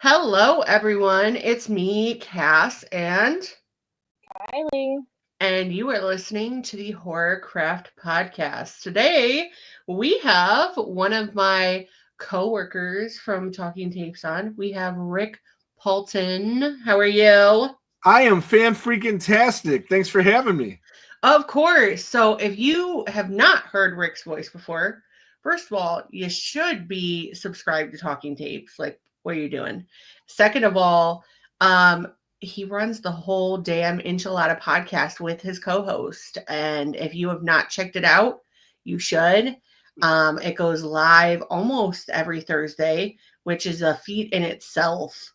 Hello, everyone. It's me, Cass, Kylee. and you are listening to the Horrorcraft podcast. Today, we have one of my coworkers from Talking Tapes on. We have Rick Paulton. How are you? I am fan freaking tastic. Thanks for having me. Of course. So, if you have not heard Rick's voice before, first of all, you should be subscribed to Talking Tapes. Like, what are you doing? Second of all, um, he runs the Whole Dam Enchilada podcast with his co-host, and if you have not checked it out, you should. It goes live almost every Thursday, which is a feat in itself,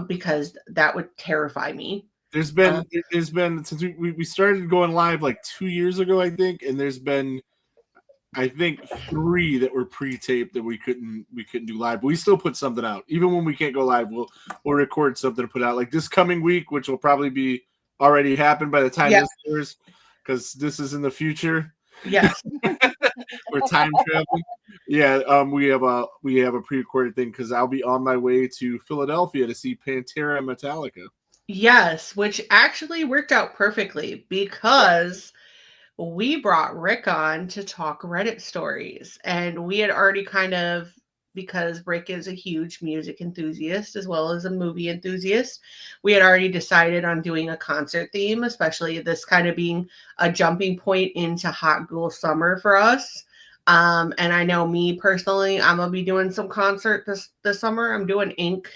because that would terrify me. There's Uh, been since we started going live like 2 years ago, I think, and there's been I think three that were pre-taped that we couldn't do live. But we still put something out. Even when we can't go live, we'll record something to put out. Like this coming week, which will probably be already happened by the time Yeah. this airs, because this is in the future. yes. We're time traveling. Yeah, we have a pre-recorded thing because I'll be on my way to Philadelphia to see Pantera and Metallica. Yes, which actually worked out perfectly because we brought Rick on to talk Reddit stories. And we had already because Rick is a huge music enthusiast as well as a movie enthusiast, we had already decided on doing a concert theme, especially this kind of being a jumping point into hot ghoul summer for us. And I know me personally, I'm gonna be doing some concert this summer. I'm doing Ink,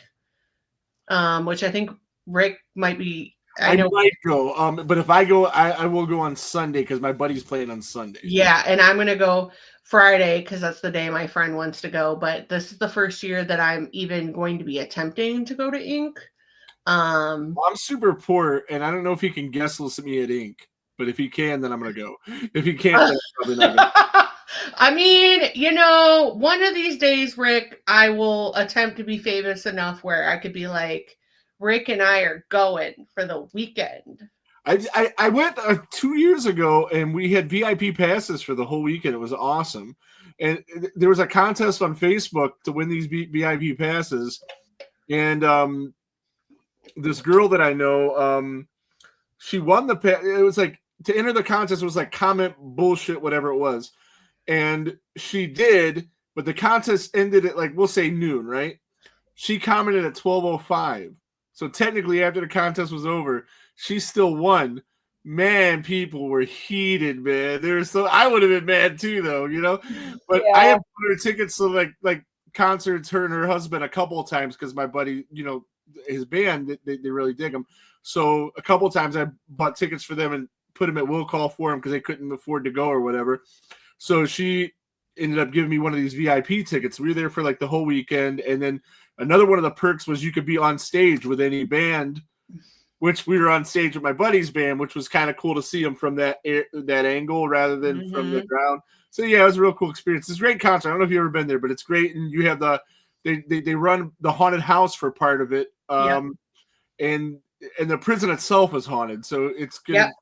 which I think Rick might be. I know. Might go, but if I go, I will go on Sunday because my buddy's playing on Sunday. Yeah, and I'm gonna go Friday because that's the day my friend wants to go. But this is the first year that I'm even going to be attempting to go to Ink. Well, I'm super poor, and I don't know if he can guest list me at Ink. But if he can, then I'm gonna go. If he can't, then I'm probably not gonna. I mean, one of these days, Rick, I will attempt to be famous enough where I could be like, Rick and I are going for the weekend. I went 2 years ago, and we had VIP passes for the whole weekend. It was awesome, and there was a contest on Facebook to win these VIP passes, and this girl that I know, she won the pass. It was like to enter the contest was like comment bullshit, whatever it was. And she did, but the contest ended at like, we'll say noon, right? She commented at 12:05. So technically after the contest was over, she still won. Man, people were heated, man. I would have been mad too, though, But Yeah. I have bought her tickets to like concerts, her and her husband a couple of times because my buddy, his band, they really dig him. So a couple of times I bought tickets for them and put them at will call for them because they couldn't afford to go or whatever. So she ended up giving me one of these VIP tickets. We were there for like the whole weekend. And then another one of the perks was you could be on stage with any band, which we were on stage with my buddy's band, which was kind of cool to see them from that angle rather than from the ground. So yeah, it was a real cool experience. It's a great concert. I don't know if you've ever been there, but it's great. And you have they run the haunted house for part of it. And the prison itself is haunted. So it's good. Yep.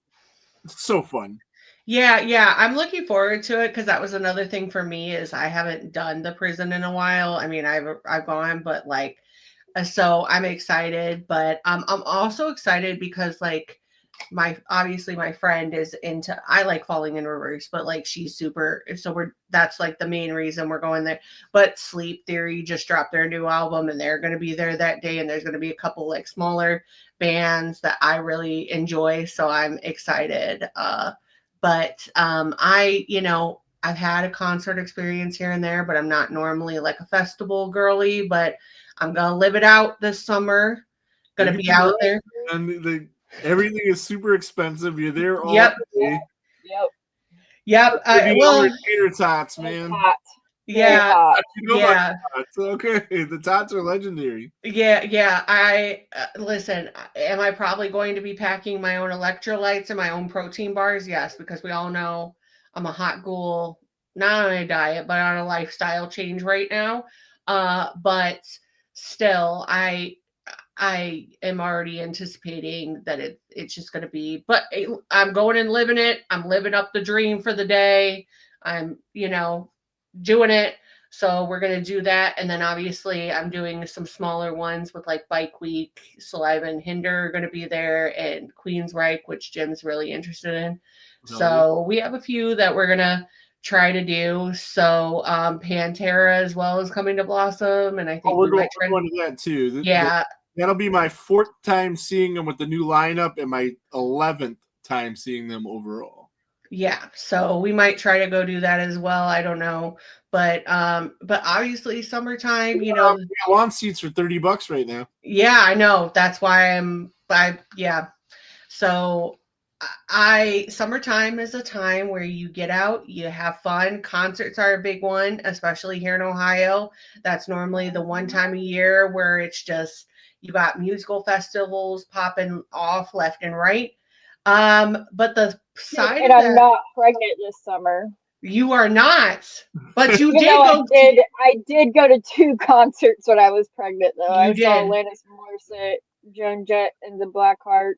It's so fun. Yeah, I'm looking forward to it because that was another thing for me is I haven't done the prison in a while. I mean, I've gone, but so I'm excited. But I'm also excited because obviously my friend is into. I like Falling in Reverse, but she's super. So that's like the main reason we're going there. But Sleep Theory just dropped their new album, and they're going to be there that day. And there's going to be a couple smaller bands that I really enjoy, so I'm excited. But I've had a concert experience here and there, but I'm not normally like a festival girly, but I'm going to live it out this summer. Going to be out there. And everything is super expensive. You're there all day. Yep. Tater tots, man. Yeah. Yeah. Okay. The tots are legendary. Yeah. I listen, am I probably going to be packing my own electrolytes and my own protein bars? Yes, because we all know I'm a hot ghoul, not on a diet, but on a lifestyle change right now. But still, I am already anticipating that it's just going to be, but I'm going and living it. I'm living up the dream for the day. I'm, doing it. So we're gonna do that, and then obviously I'm doing some smaller ones with like Bike Week, Saliva and Hinder are gonna be there, and Queensryche, which Jim's really interested in. So we have a few that we're gonna try to do. So Pantera as well is coming to Blossom, and I think we're we might try. going to that too. Yeah, That'll be my 4th time seeing them with the new lineup, and my 11th time seeing them overall. yeah. So we might try to go do that as well. I don't know, but obviously summertime, you know. Lawn seats are $30 right now. Yeah, I know. That's why yeah. So summertime is a time where you get out, you have fun. Concerts are a big one, especially here in Ohio. That's normally the one time a year where it's just you got musical festivals popping off left and right. But the side and of I'm not pregnant this summer. You are not, but you Even did though go. I did go to 2 concerts when I was pregnant, though. I saw did. Alanis Morissette, Joan Jett, and the Blackhearts,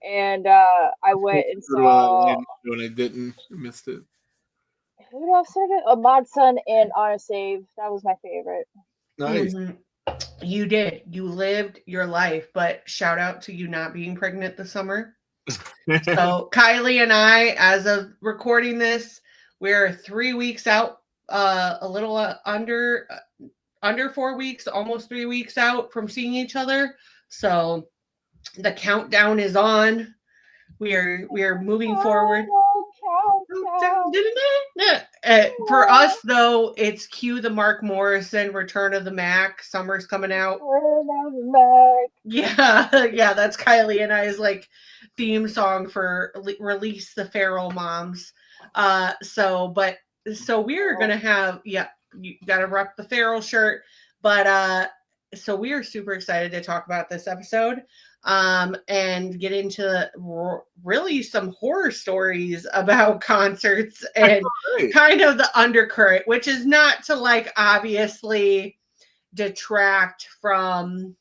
and I went and saw. When I didn't, I missed it. Who else did it? Ahmad Sun and Honor Save. That was my favorite. Nice. Mm-hmm. You did. You lived your life, but shout out to you not being pregnant this summer. So Kylee and I, as of recording this, we're 3 weeks out, a little under 4 weeks, almost 3 weeks out from seeing each other. So the countdown is on. We are moving forward. For us, though, it's cue the Mark Morrison Return of the Mac. Summer's coming out. Yeah, that's Kylee and I's like theme song for Release the Feral Moms. So we're gonna have you gotta rep the Feral shirt, but so we are super excited to talk about this episode. And get into really some horror stories about concerts and kind of the undercurrent, which is not to like obviously detract from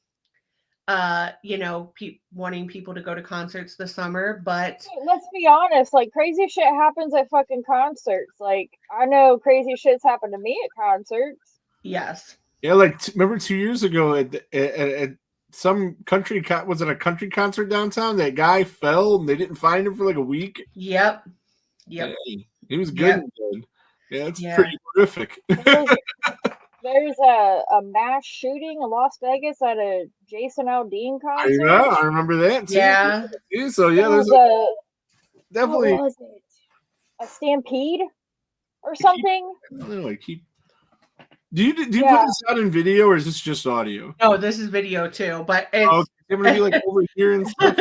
wanting people to go to concerts this summer, but let's be honest, like crazy shit happens at fucking concerts. Like I know crazy shit's happened to me at concerts. Yes. Yeah, like remember 2 years ago at some country, was it a country concert downtown? That guy fell and they didn't find him for like a week. Yep. Hey, he was good. Yep. Yeah, it's pretty horrific. There's a mass shooting in Las Vegas at a Jason Aldean concert. I remember that too. Yeah. So yeah, there's definitely. What was it? A stampede or something? I don't know. Do you put this out in video or is this just audio? No, this is video too, but it's I'm gonna be like over here and stuff.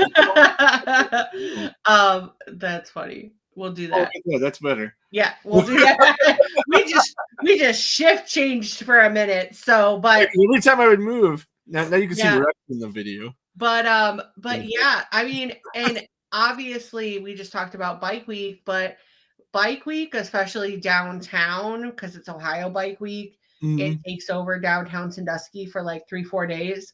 That's funny. We'll do that. Yeah, that's better. Yeah, we'll do that. we just shift changed for a minute. So, but every time I would move, now you can see the rest in the video. But yeah, I mean, and obviously we just talked about Bike Week, but Bike Week, especially downtown, because it's Ohio Bike Week, it takes over downtown Sandusky for like 3-4 days.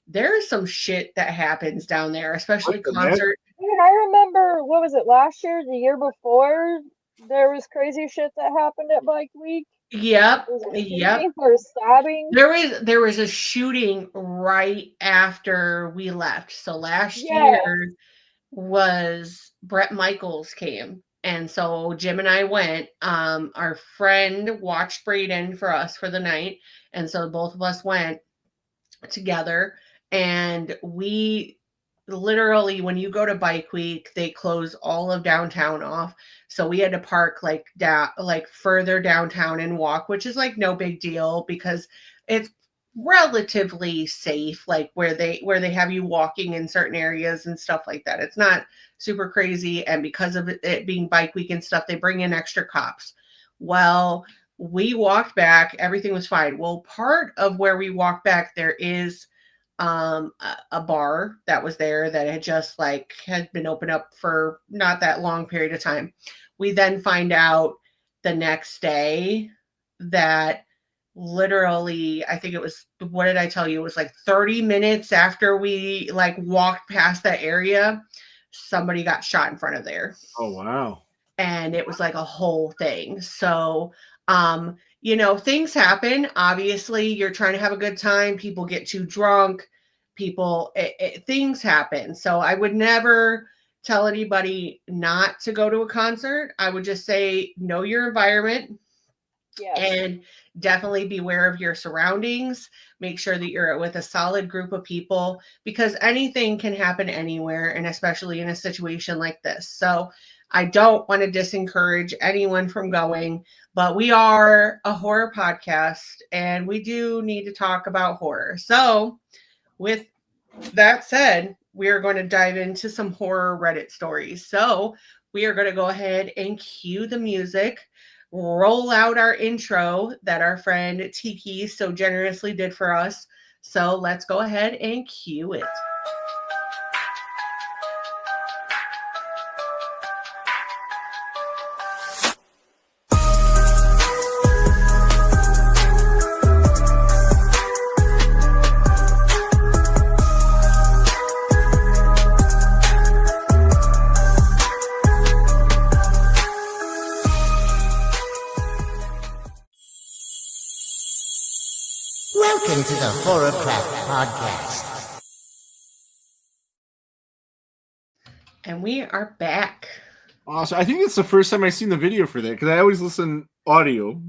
There's some shit that happens down there, especially concert. Dude, I remember, what was it, last year, the year before, there was crazy shit that happened at Bike Week. Yep. Or stabbing. There was a shooting right after we left. So last year was Bret Michaels came. And so Jim and I went. Our friend watched Braden for us for the night. And so both of us went together. And we literally, when you go to Bike Week, they close all of downtown off. So we had to park like further downtown and walk, which is like no big deal because it's relatively safe, like where they have you walking in certain areas and stuff like that. It's not super crazy. And because of it being Bike Week and stuff, they bring in extra cops. Well, we walked back, everything was fine. Well, part of where we walked back, there is a bar that was there that had just had been opened up for not that long period of time. We then find out the next day that literally, I think it was, what did I tell you? It was like 30 minutes after we walked past that area, somebody got shot in front of there. Oh, wow. And it was like a whole thing. So, things happen. Obviously, you're trying to have a good time. People get too drunk. Things happen. So I would never tell anybody not to go to a concert. I would just say, know your environment. Yes. And definitely beware of your surroundings. Make sure that you're with a solid group of people, because anything can happen anywhere, and especially in a situation like this. So I don't want to discourage anyone from going, but we are a horror podcast and we do need to talk about horror. So with that said, we are going to dive into some horror Reddit stories. So we are going to go ahead and cue the music, roll out our intro that our friend Tiki so generously did for us. So let's go ahead and cue it. Welcome to the Horrorcraft podcast. And we are back. Awesome. I think it's the first time I've seen the video for that, because I always listen audio.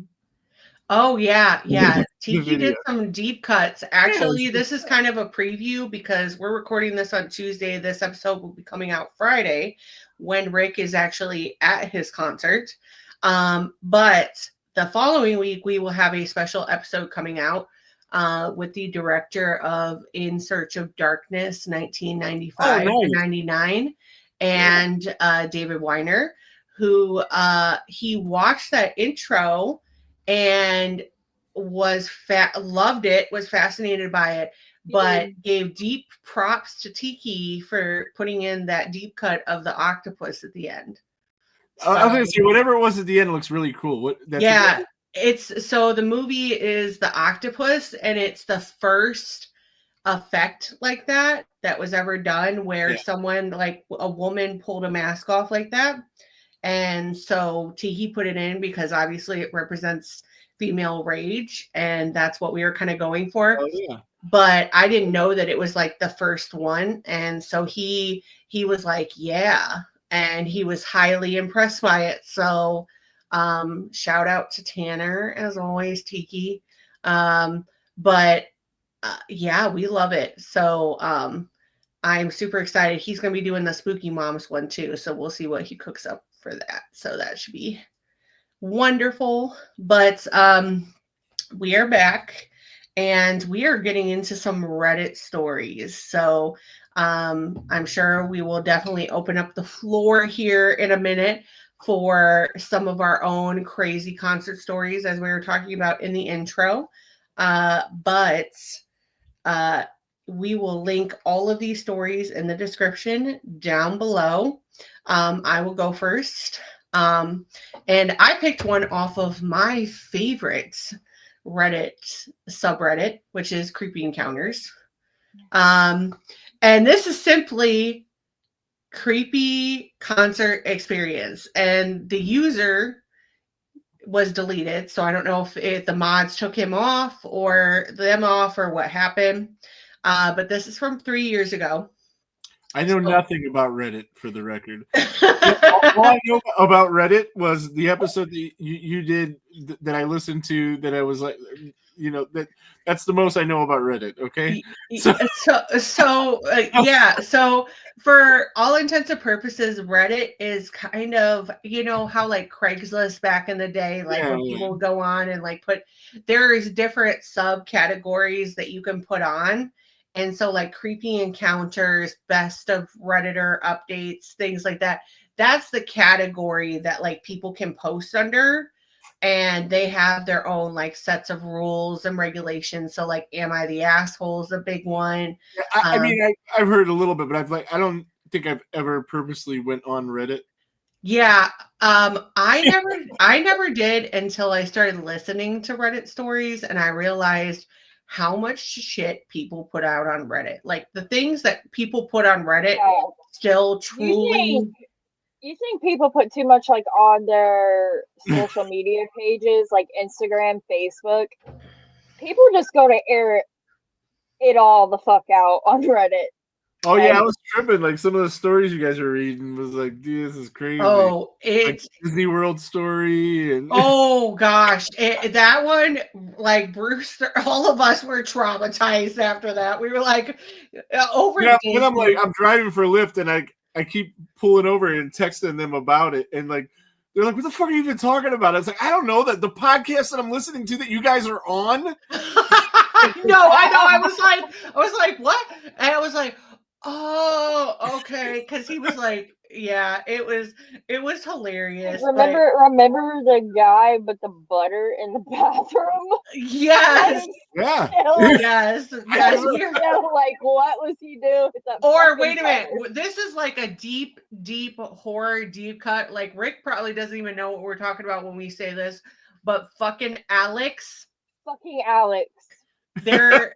Oh, yeah. The Tiki did video. some deep cuts. Actually, this is kind of a preview because we're recording this on Tuesday. This episode will be coming out Friday when Rick is actually at his concert. But the following week, we will have a special episode coming out with the director of In Search of Darkness, 1995 to 99, and David Weiner, who he watched that intro and loved it, was fascinated by it, but gave deep props to Tiki for putting in that deep cut of the octopus at the end. I was going to say, whatever it was at the end looks really cool. It's so the movie is the octopus, and it's the first effect like that was ever done, where someone, like a woman, pulled a mask off like that. And so Tiki put it in because obviously it represents female rage, and that's what we were kind of going for. Oh, yeah. But I didn't know that it was like the first one, and so he was like, yeah, and he was highly impressed by it. So shout out to Tanner, as always, Tiki. But yeah, we love it. So I'm super excited. He's going to be doing the Spooky Moms one too. So we'll see what he cooks up for that. So that should be wonderful. But we are back and we are getting into some Reddit stories. So I'm sure we will definitely open up the floor here in a minute for some of our own crazy concert stories, as we were talking about in the intro. But we will link all of these stories in the description down below. I will go first. And I picked one off of my favorite Reddit subreddit, which is Creepy Encounters. And this is simply creepy concert experience, and the user was deleted, so I don't know if the mods took him off or them off or what happened, but this is from 3 years ago. I know nothing about Reddit, for the record. All I know about Reddit was the episode that you did that I listened to, that I was like, that's the most I know about Reddit. Okay. So for all intents and purposes, Reddit is kind of, how like Craigslist back in the day, like when people would go on and like there's different subcategories that you can put on. And so like creepy encounters, best of Redditor updates, things like that. That's the category that like people can post under, and they have their own like sets of rules and regulations. So like, am I the asshole is a big one. I mean, I've heard a little bit, but I don't think I've ever purposely went on Reddit. Yeah. I never did until I started listening to Reddit stories, and I realized how much shit people put out on Reddit. Like the things that people put on Reddit still truly You think people put too much like on their social media pages, like Instagram, Facebook? People just go to air it all the fuck out on Reddit. Oh yeah, I Like, was tripping. Like some of the stories you guys were reading was like, dude, this is crazy. Oh, Like it's Disney World story and oh gosh, that one, like Bruce, all of us were traumatized after that. We were like, over yeah. Then I'm like, Disney. I'm driving for Lyft and I keep pulling over and texting them about it and like they're like, what the fuck are you even talking about? I was like, I don't know, that the podcast that I'm listening to that you guys are on. No, I know. I was like, what? And I was like, oh, okay, because he was like, yeah, it was hilarious, but remember the guy with the butter in the bathroom? yes, Yeah. yes, yes. Like, what was he doing with that? Or fucking wait a minute, butter? this is like a deep, deep horror, deep cut. Like Rick probably doesn't even know what we're talking about when we say this, but fucking Alex. Fucking Alex. They're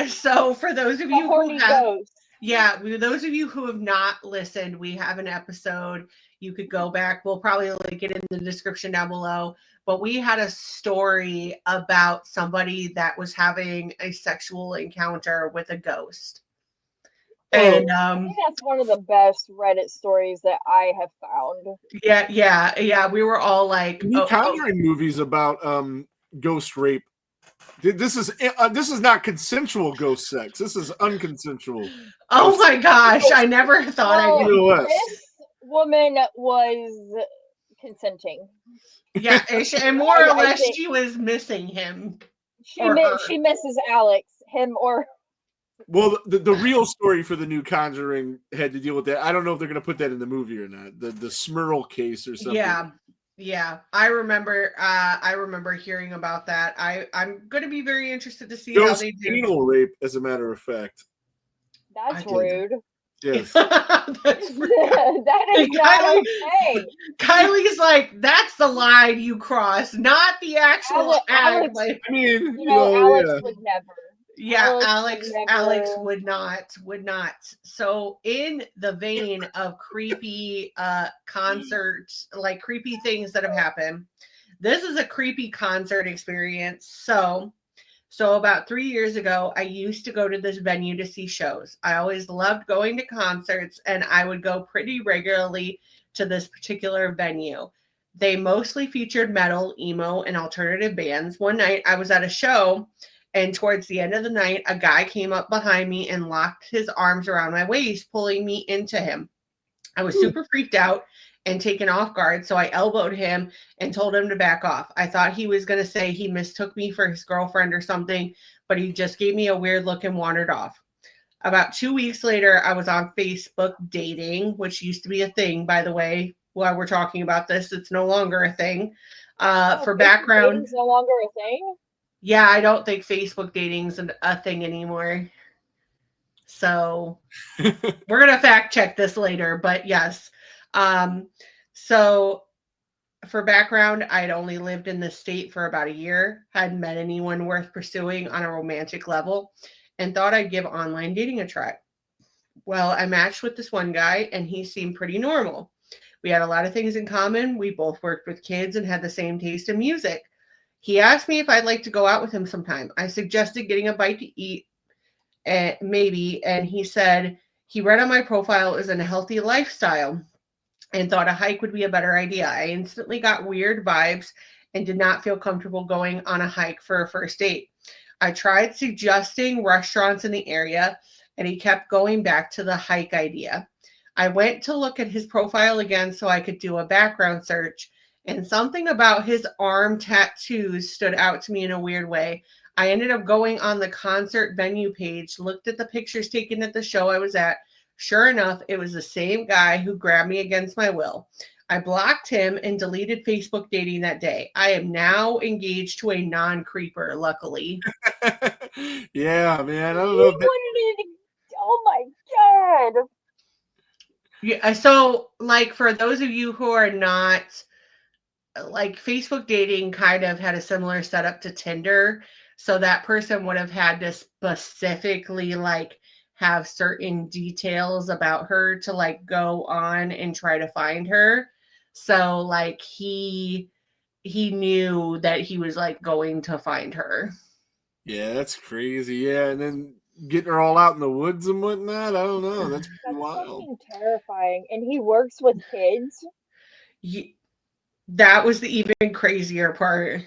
so for those of The you who horny have ghost. those of you who have not listened, we have an episode. You could go back. We'll probably link it in the description down below. But we had a story about somebody that was having a sexual encounter with a ghost. And I think that's one of the best Reddit stories that I have found. yeah. We were all like, New Conjuring movies about ghost rape. This is not consensual ghost sex. This is unconsensual. Oh my gosh! I never thought I would. This woman was consenting. Yeah, and more or less, she was missing him. She misses Alex, him or. Well, the real story for the New Conjuring had to deal with that. I don't know if they're going to put that in the movie or not. The Smurl case or something. Yeah. I remember hearing about that. I'm going to be very interested to see Ghost how they do. Anal rape, as a matter of fact. That's rude. Yes. That's rude. That is not okay. Kylie's like, that's the line you cross, not the actual act. Alex, I mean, Alex would never. Yeah, Alex would not. So in the vein of creepy concerts, like creepy things that have happened, this is a creepy concert experience. So about 3 years ago, I used to go to this venue to see shows. I always loved going to concerts, and I would go pretty regularly to this particular venue. They mostly featured metal, emo, and alternative bands. One night I was at a show, and towards the end of the night, a guy came up behind me and locked his arms around my waist, pulling me into him. I was super freaked out and taken off guard, so I elbowed him and told him to back off. I thought he was going to say he mistook me for his girlfriend or something, but he just gave me a weird look and wandered off. About 2 weeks later, I was on Facebook dating, which used to be a thing, by the way. While we're talking about this, it's no longer a thing. For background, it's no longer a thing. Yeah, I don't think Facebook dating's a thing anymore. So we're gonna fact check this later, but yes. So for background, I'd only lived in the state for about a year, hadn't met anyone worth pursuing on a romantic level, and thought I'd give online dating a try. Well, I matched with this one guy, and he seemed pretty normal. We had a lot of things in common. We both worked with kids and had the same taste in music. He asked me if I'd like to go out with him sometime. I suggested getting a bite to eat, maybe, and he said he read on my profile as in a healthy lifestyle and thought a hike would be a better idea. I instantly got weird vibes and did not feel comfortable going on a hike for a first date. I tried suggesting restaurants in the area, and he kept going back to the hike idea. I went to look at his profile again so I could do a background search, and something about his arm tattoos stood out to me in a weird way. I ended up going on the concert venue page, looked at the pictures taken at the show I was at. Sure enough, it was the same guy who grabbed me against my will. I blocked him and deleted Facebook dating that day. I am now engaged to a non-creeper, luckily. Yeah, man. I don't know. Oh my God. Yeah, so like for those of you who are not, like, Facebook dating kind of had a similar setup to Tinder. So that person would have had to specifically like have certain details about her to like go on and try to find her. So like he knew that he was like going to find her. Yeah, that's crazy. Yeah, and then getting her all out in the woods and whatnot. I don't know. That's pretty That's wild. fucking terrifying. And he works with kids. That was the even crazier part.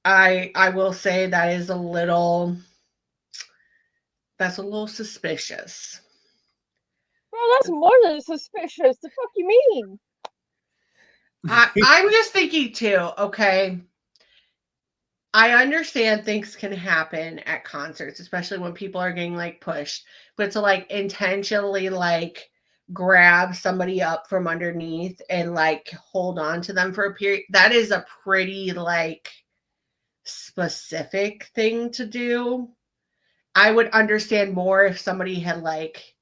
I will say that's a little suspicious. Bro, that's more than suspicious. The fuck you mean? I'm just thinking too, okay. I understand things can happen at concerts, especially when people are getting like pushed, but to like intentionally like grab somebody up from underneath and like hold on to them for a period, that is a pretty like specific thing to do. I would understand more if somebody had like,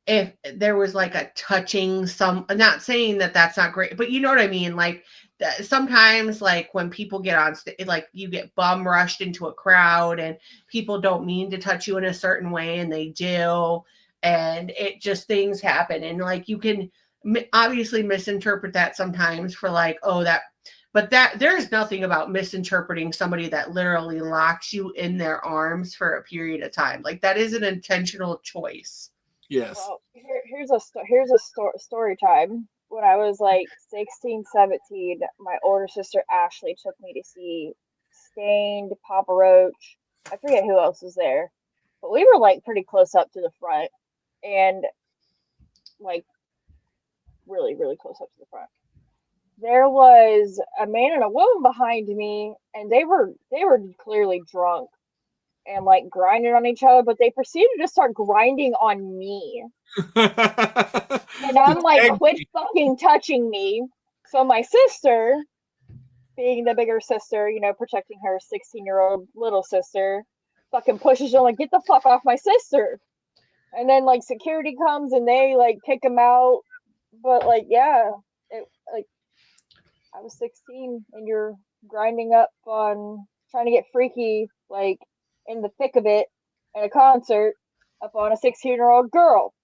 if there was like a touching I'm not saying that that's not great, but you know what I mean? Like sometimes like when people get on stage, like you get bum rushed into a crowd and people don't mean to touch you in a certain way and they do. And it just things happen. And like you can obviously misinterpret that sometimes for like, oh, but there's nothing about misinterpreting somebody that literally locks you in their arms for a period of time. Like that is an intentional choice. Yes. Well, here's a story time. When I was like 16, 17, my older sister Ashley took me to see Stained, Papa Roach. I forget who else was there, but we were like pretty close up to the front, and like really, really close up to the front. There was a man and a woman behind me, and they were clearly drunk and like grinding on each other, but they proceeded to start grinding on me. And I'm like, quit fucking touching me. So my sister, being the bigger sister, you know, protecting her 16-year-old little sister, fucking pushes her like, get the fuck off my sister. And then like security comes and they like kick him out. But like, yeah, like I was 16 and you're grinding up on trying to get freaky, like in the thick of it at a concert up on a 16-year-old girl.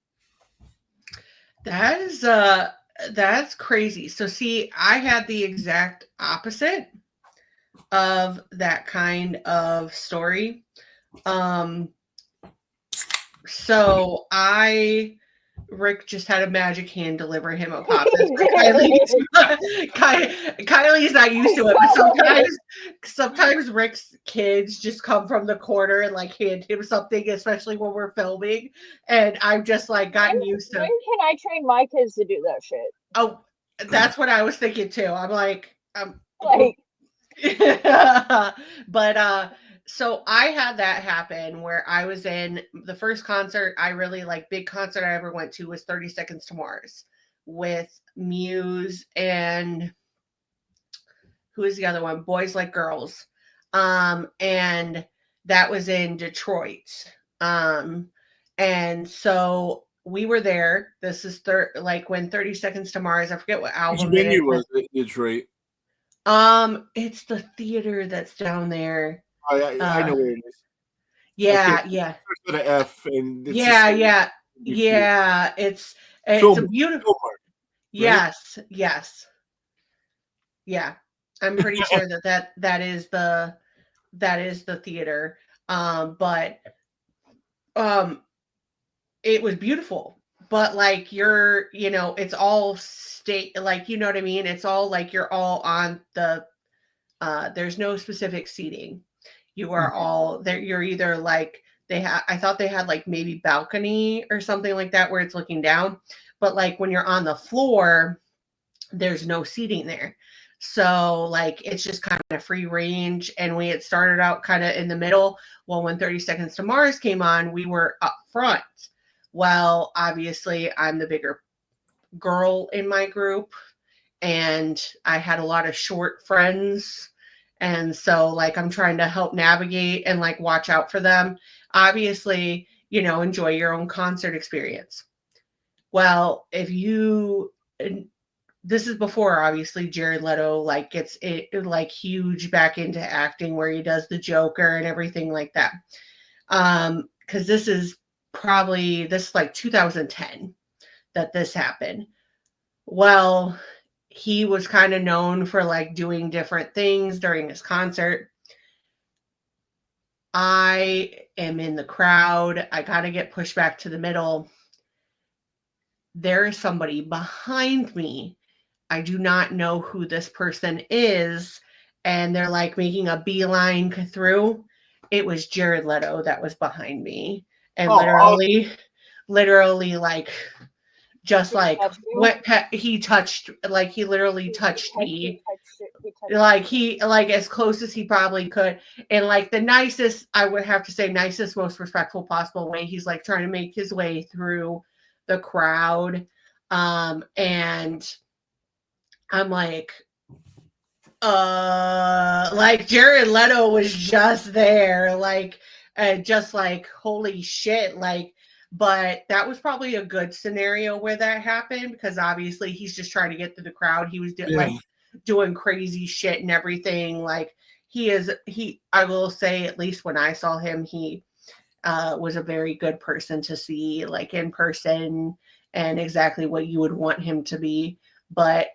That's crazy. So see, I had the exact opposite of that kind of story. So Rick just had a magic hand deliver him a pop. Kylie's not used to it, but sometimes Rick's kids just come from the corner and like hand him something, especially when we're filming. And I've just like gotten used to. When can I train my kids to do that shit? Oh, that's what I was thinking too. I'm like, but so I had that happen where I was in the first concert I really like, big concert I ever went to was 30 Seconds to Mars with Muse and who is the other one? Boys Like Girls. And that was in Detroit. And so we were there. This is like when 30 Seconds to Mars, I forget what album Which venue was it in Detroit? It's the theater that's down there. I know where it is. Yeah. With an F and yeah. It's a beautiful. Right? Yes. Yeah, I'm pretty sure that is the theater. But it was beautiful. But like it's all state, like you know what I mean. It's all like you're all on the. There's no specific seating. You are all there. You're either like I thought they had like maybe balcony or something like that where it's looking down. But like when you're on the floor, there's no seating there. So like it's just kind of free range. And we had started out kind of in the middle. Well, when 30 Seconds to Mars came on, we were up front. Well, obviously I'm the bigger girl in my group and I had a lot of short friends. And so like I'm trying to help navigate and like watch out for them. Obviously, enjoy your own concert experience. Well, this is before obviously Jared Leto like gets it like huge back into acting where he does the Joker and everything like that. Because this is probably this is like 2010 that this happened. Well, he was kind of known for like doing different things during his concert. I am in the crowd. I got to get pushed back to the middle. There is somebody behind me. I do not know who this person is. And they're like making a beeline through. It was Jared Leto that was behind me. And literally like just like he touched, like he literally touched me, like he like as close as he probably could, and like the nicest, I would have to say, nicest, most respectful possible way. He's like trying to make his way through the crowd, and I'm like Jared Leto was just there, like just like holy shit, like. But that was probably a good scenario where that happened, because obviously he's just trying to get through the crowd. He was like doing crazy shit and everything. Like I will say, at least when I saw him, he was a very good person to see, like in person, and exactly what you would want him to be. But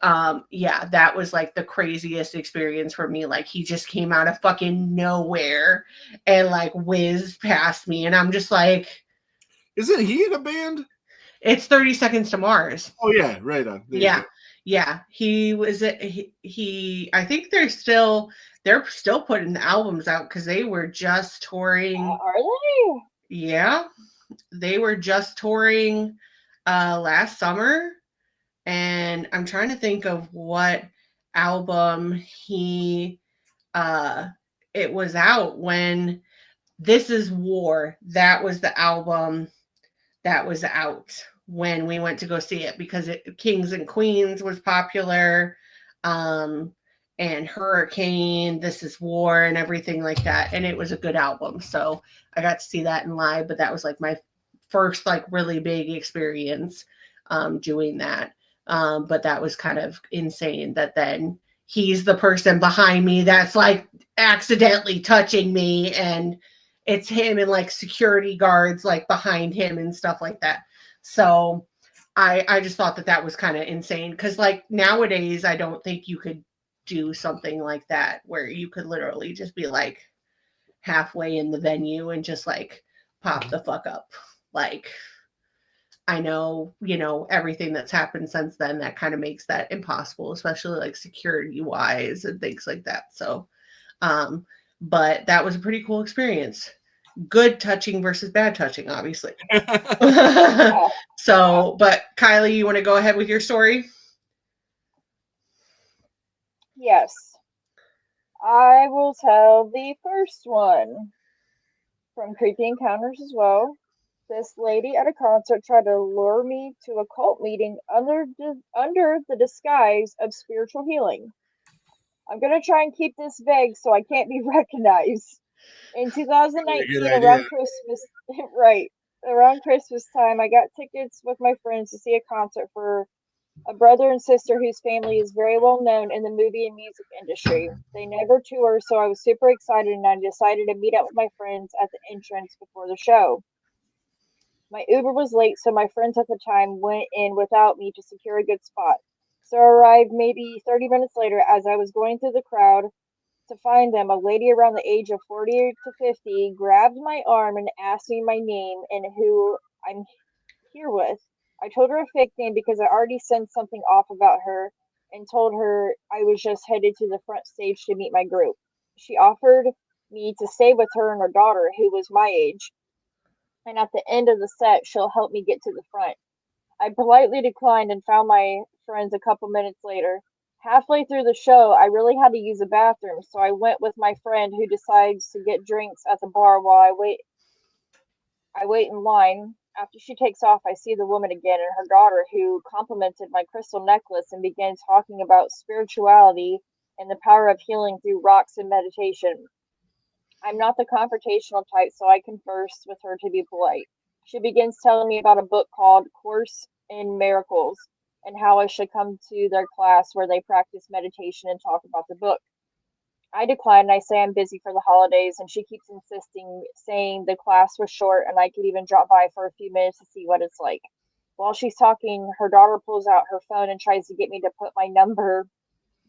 yeah, that was like the craziest experience for me. Like he just came out of fucking nowhere and like whizzed past me, and I'm just like, isn't he in a band? It's 30 Seconds to Mars. Oh yeah, right on. Yeah. He was he I think they're still putting albums out, because they were just touring. Are they? Yeah. They were just touring last summer, and I'm trying to think of what album it was out when. This Is War. That was the album that was out when we went to go see it, because Kings and Queens was popular, and Hurricane, This Is War, and everything like that. And it was a good album. So I got to see that in live, but that was like my first like really big experience doing that. But that was kind of insane that then he's the person behind me that's like accidentally touching me, and it's him and like security guards like behind him and stuff like that. So I just thought that was kind of insane, because like nowadays I don't think you could do something like that where you could literally just be like halfway in the venue and just like pop the fuck up. Like I know, everything that's happened since then, that kind of makes that impossible, especially like security wise and things like that. So but that was a pretty cool experience. Good touching versus bad touching, obviously. So, but Kylee, you want to go ahead with your story? Yes. I will tell the first one from Creepy Encounters as well. This lady at a concert tried to lure me to a cult meeting under the disguise of spiritual healing. I'm going to try and keep this vague so I can't be recognized. In 2019, around Christmas, right, around Christmas time, I got tickets with my friends to see a concert for a brother and sister whose family is very well known in the movie and music industry. They never tour, so I was super excited, and I decided to meet up with my friends at the entrance before the show. My Uber was late, so my friends at the time went in without me to secure a good spot. So I arrived maybe 30 minutes later. As I was going through the crowd to find them, a lady around the age of 40 to 50 grabbed my arm and asked me my name and who I'm here with. I told her a fake name because I already sensed something off about her, and told her I was just headed to the front stage to meet my group. She offered me to stay with her and her daughter, who was my age, and at the end of the set, she'll help me get to the front. I politely declined and found my friends a couple minutes later. Halfway through the show, I really had to use a bathroom, so I went with my friend, who decides to get drinks at the bar while I wait in line. After she takes off, I see the woman again and her daughter, who complimented my crystal necklace and began talking about spirituality and the power of healing through rocks and meditation. I'm not the confrontational type, so I conversed with her to be polite. She begins telling me about a book called Course in Miracles and how I should come to their class where they practice meditation and talk about the book. I decline and I say I'm busy for the holidays, and she keeps insisting, saying the class was short and I could even drop by for a few minutes to see what it's like. While she's talking, her daughter pulls out her phone and tries to get me to put my number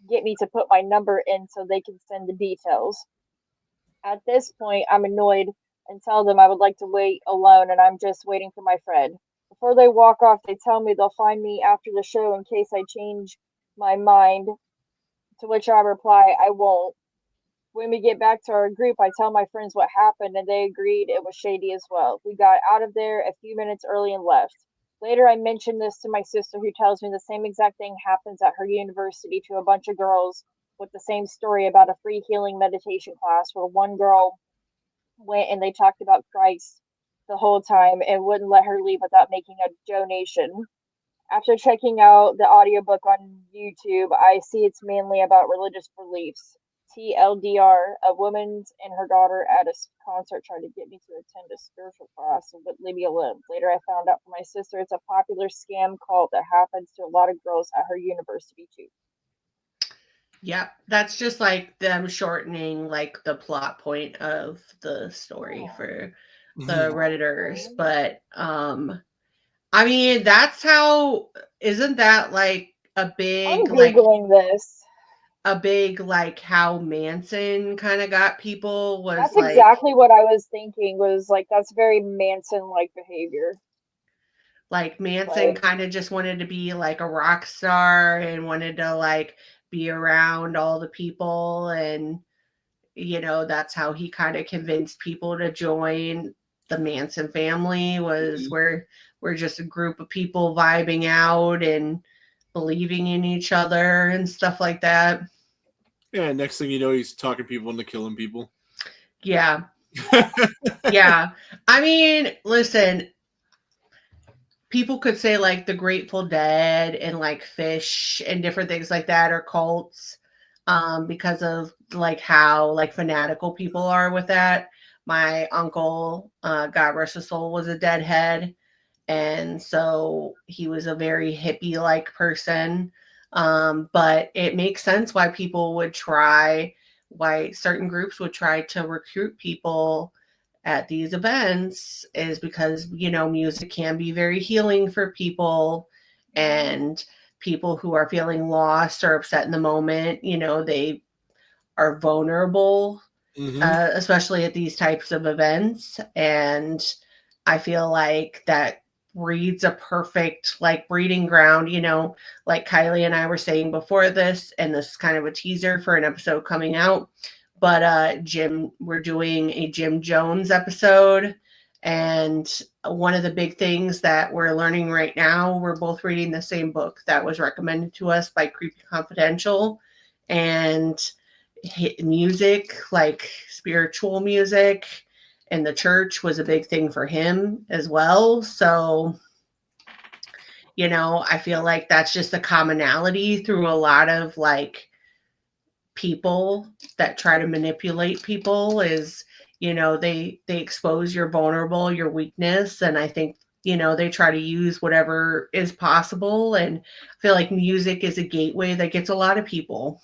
in so they can send the details. At this point, I'm annoyed and tell them I would like to wait alone and I'm just waiting for my friend. Before they walk off, they tell me they'll find me after the show in case I change my mind, to which I reply, I won't. When we get back to our group, I tell my friends what happened and they agreed it was shady as well. We got out of there a few minutes early and left. Later, I mentioned this to my sister, who tells me the same exact thing happens at her university to a bunch of girls, with the same story about a free healing meditation class where one girl went and they talked about Christ the whole time and wouldn't let her leave without making a donation. After checking out the audiobook on YouTube, I see it's mainly about religious beliefs. TLDR, a woman and her daughter at a concert tried to get me to attend a spiritual class and wouldn't leave me alone. Later, I found out from my sister it's a popular scam cult that happens to a lot of girls at her university, too. Yep, that's just like them shortening like the plot point of the story for the Redditors. But I mean, that's how, isn't that like I'm Googling this. a big like how Manson kind of got people was That's like exactly what I was thinking, was like that's very Manson-like behavior. Like Manson kind of just wanted to be like a rock star and wanted to like be around all the people, and you know, that's how he kind of convinced people to join the Manson family, was we're just a group of people vibing out and believing in each other and stuff like that. Yeah, next thing you know, he's talking people into killing people. Yeah. Yeah. I mean, listen, people could say like the Grateful Dead and like Fish and different things like that are cults, because of like how like fanatical people are with that. My uncle, God rest his soul, was a Deadhead, and so he was a very hippie like person. But it makes sense why people would try, why certain groups would try to recruit people at these events, is because, you know, music can be very healing for people, and people who are feeling lost or upset in the moment, you know, they are vulnerable, especially at these types of events. And I feel like that breeds a perfect like breeding ground, you know, like Kylee and I were saying before this, and this is kind of a teaser for an episode coming out. But we're doing a Jim Jones episode. And one of the big things that we're learning right now, we're both reading the same book that was recommended to us by Creepy Confidential. And music, like spiritual music, and the church was a big thing for him as well. So, you know, I feel like that's just a commonality through a lot of like people that try to manipulate people, is, you know, they expose your vulnerable, your weakness, and I think, you know, they try to use whatever is possible, and I feel like music is a gateway that gets a lot of people.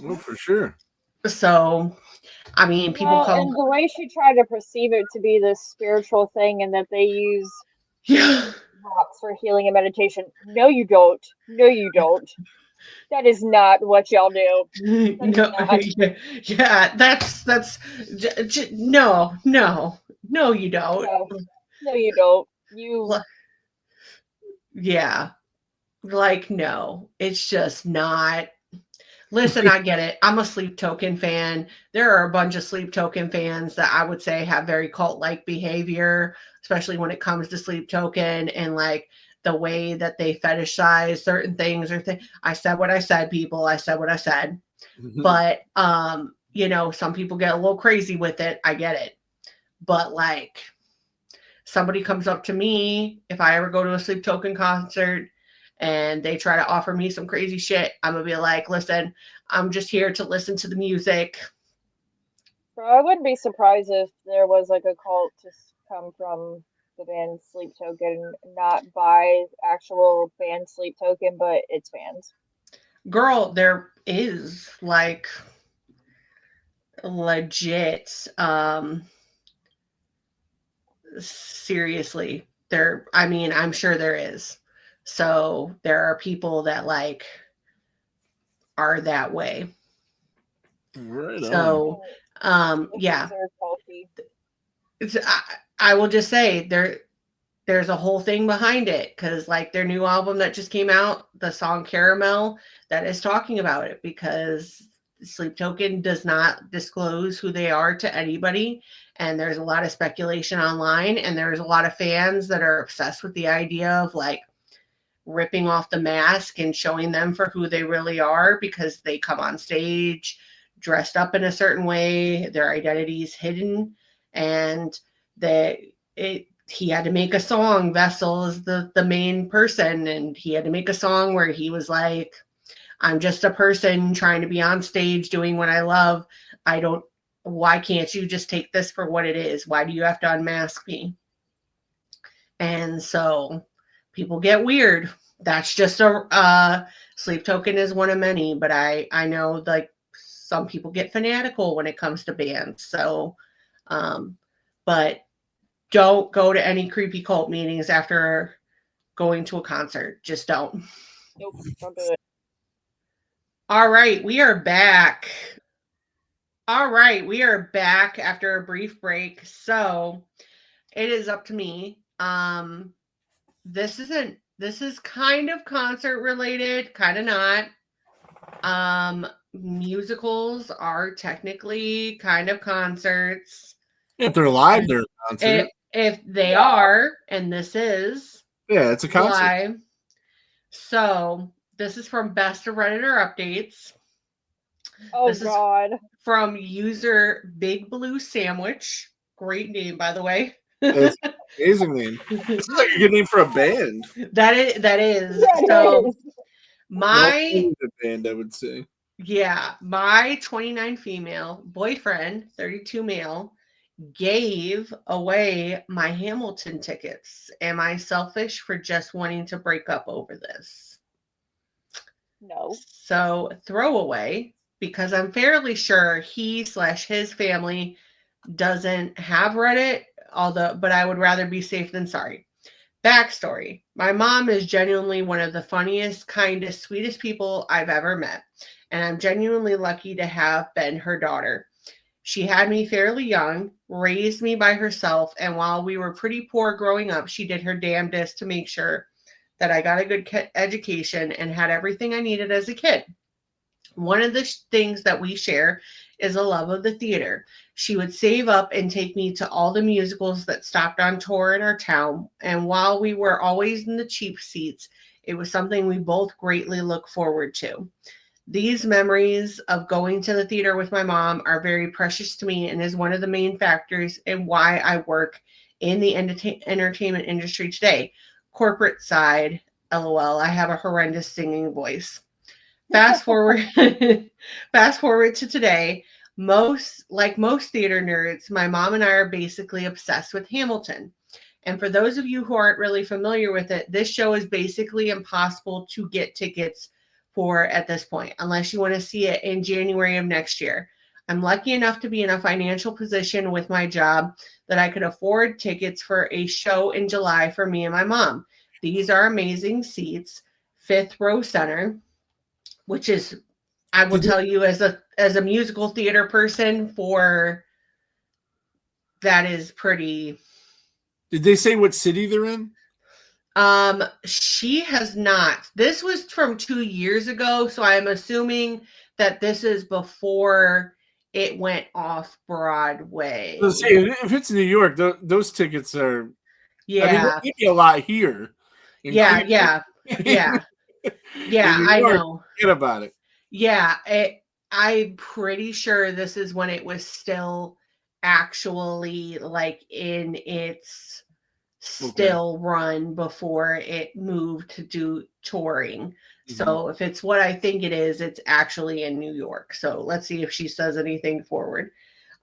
Oh, for sure. So I mean, people Well, call, and the way she tried to perceive it to be this spiritual thing, and that they use yeah, rocks for healing and meditation. No, you don't. No, you don't. That is not what y'all do. That is no, not. yeah, that's no, you don't. No, no, you don't. You. Yeah, like no, it's just not. Listen, I get it. I'm a Sleep Token fan. There are a bunch of Sleep Token fans that I would say have very cult-like behavior, especially when it comes to Sleep Token and like the way that they fetishize certain things or things. I said what I said, people. I said what I said. But you know, some people get a little crazy with it. I get it. But like somebody comes up to me, if I ever go to a Sleep Token concert and they try to offer me some crazy shit, I'm gonna be like, listen, I'm just here to listen to the music. Bro, I wouldn't be surprised if there was like a cult to come from the band Sleep Token, not by actual band Sleep Token, but its fans. Girl, there is like legit. Seriously, I mean, I'm sure there is. So there are people that like are that way. Right on. So, yeah. They're faulty. I will just say there's a whole thing behind it, because like their new album that just came out, the song Caramel, that is talking about it, because Sleep Token does not disclose who they are to anybody, and there's a lot of speculation online, and there's a lot of fans that are obsessed with the idea of like ripping off the mask and showing them for who they really are, because they come on stage dressed up in a certain way, their identity's hidden, and he had to make a song. Vessel is the main person, and he had to make a song where he was like, I'm just a person trying to be on stage doing what I love. Why can't you just take this for what it is? Why do you have to unmask me? And so people get weird. That's just Sleep Token is one of many, but I know like some people get fanatical when it comes to bands. So, but don't go to any creepy cult meetings after going to a concert. Just don't. Nope, don't do it. All right, we are back. All right, we are back after a brief break. So it is up to me. This is kind of concert related, kind of not. Musicals are technically kind of concerts. If they're live, they're a concert. If they are, and this is it's a concert. live. So this is from Best of Redditor Updates. Oh, this God. Is from user Big Blue Sandwich. Great name, by the way. It's an amazing name. It's like a good name for a band. That is. Yeah, so is. my band, I would say. Yeah, my 29 female boyfriend, 32 male, gave away my Hamilton tickets. Am I selfish for just wanting to break up over this? No. So throwaway, because I'm fairly sure he/his family doesn't have Reddit, but I would rather be safe than sorry. Backstory. My mom is genuinely one of the funniest, kindest, sweetest people I've ever met, and I'm genuinely lucky to have been her daughter. She had me fairly young, raised me by herself, and while we were pretty poor growing up, she did her damnedest to make sure that I got a good education and had everything I needed as a kid. One of the things that we share is a love of the theater. She would save up and take me to all the musicals that stopped on tour in our town, and while we were always in the cheap seats, it was something we both greatly look forward to. These memories of going to the theater with my mom are very precious to me and is one of the main factors in why I work in the entertainment industry today. Corporate side, LOL, I have a horrendous singing voice. Fast forward to today. Most theater nerds, my mom and I are basically obsessed with Hamilton. And for those of you who aren't really familiar with it, this show is basically impossible to get tickets for at this point, unless you want to see it in January of next year. I'm lucky enough to be in a financial position with my job that I could afford tickets for a show in July for me and my mom. These are amazing seats, 5th row center, which is, I will tell you as a musical theater person, that is pretty. Did they say what city they're in? She has not. This was from 2 years ago, so I'm assuming that this is before it went off Broadway. Let's see, if it's New York, those tickets are. Yeah, I mean, there could be a lot here. Yeah. I know. Forget about it. Yeah, I'm pretty sure this is when it was still actually like in its still run before it moved to do touring. Mm-hmm. So if it's what I think it is, it's actually in New York. So let's see if she says anything forward.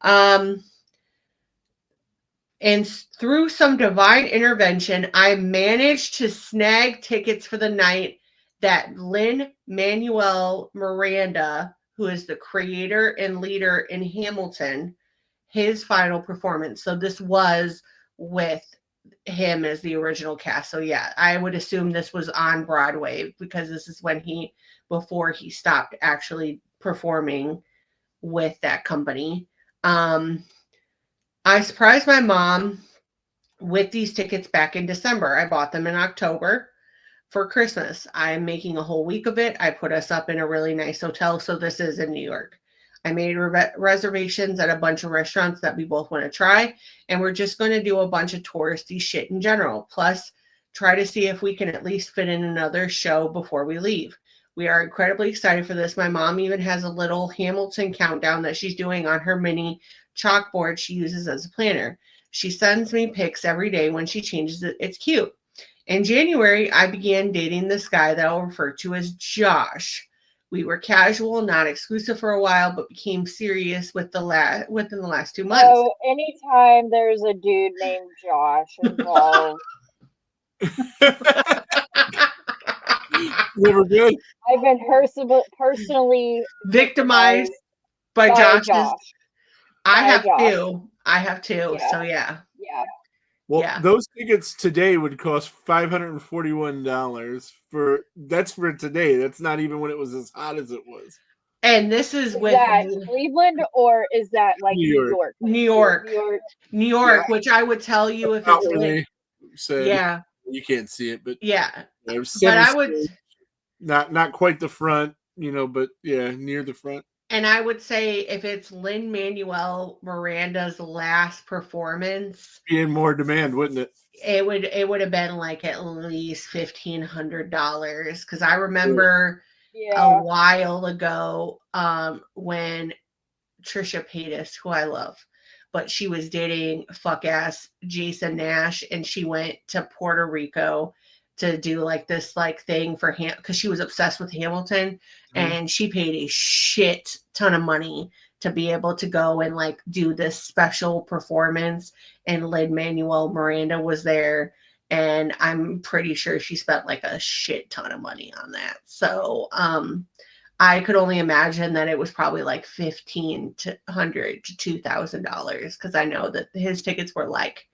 And through some divine intervention, I managed to snag tickets for the night that Lin-Manuel Miranda, who is the creator and leader in Hamilton, his final performance. So this was with him as the original cast. So yeah, I would assume this was on Broadway because this is when before he stopped actually performing with that company. I surprised my mom with these tickets back in December. I bought them in October for Christmas. I'm making a whole week of it. I put us up in a really nice hotel. So this is in New York. I made reservations at a bunch of restaurants that we both want to try. And we're just going to do a bunch of touristy shit in general. Plus, try to see if we can at least fit in another show before we leave. We are incredibly excited for this. My mom even has a little Hamilton countdown that she's doing on her mini chalkboard she uses as a planner. She sends me pics every day when she changes it. It's cute. In January, I began dating this guy that I'll refer to as Josh. We were casual, not exclusive for a while, but became serious within the last 2 months. So anytime there's a dude named Josh involved, Never good. I've been personally Victimized by Josh's. Josh. I By have Josh. two. I have two. Yeah. So yeah. Yeah. Well, Yeah. those tickets today would cost $541 that's for today. That's not even when it was as hot as it was. And this is Is with that Cleveland or is that like New New York. York? New York. New York. Which I would tell you if Not it's really said. yeah. You can't see it, but Yeah. there's But I would not quite the front, but yeah, near the front. And I would say if it's Lin-Manuel Miranda's last performance, Be in more demand, wouldn't it? it would have been like at least $1,500 because I remember a while ago when Trisha Paytas, who I love, but she was dating fuck ass Jason Nash, and she went to Puerto Rico to do like this like thing for him because she was obsessed with Hamilton, and she paid a shit ton of money to be able to go and like do this special performance, and Lin-Manuel Miranda was there, and I'm pretty sure she spent like a shit ton of money on that. So I could only imagine that it was probably like $1,500 to $2,000 because I know that his tickets were like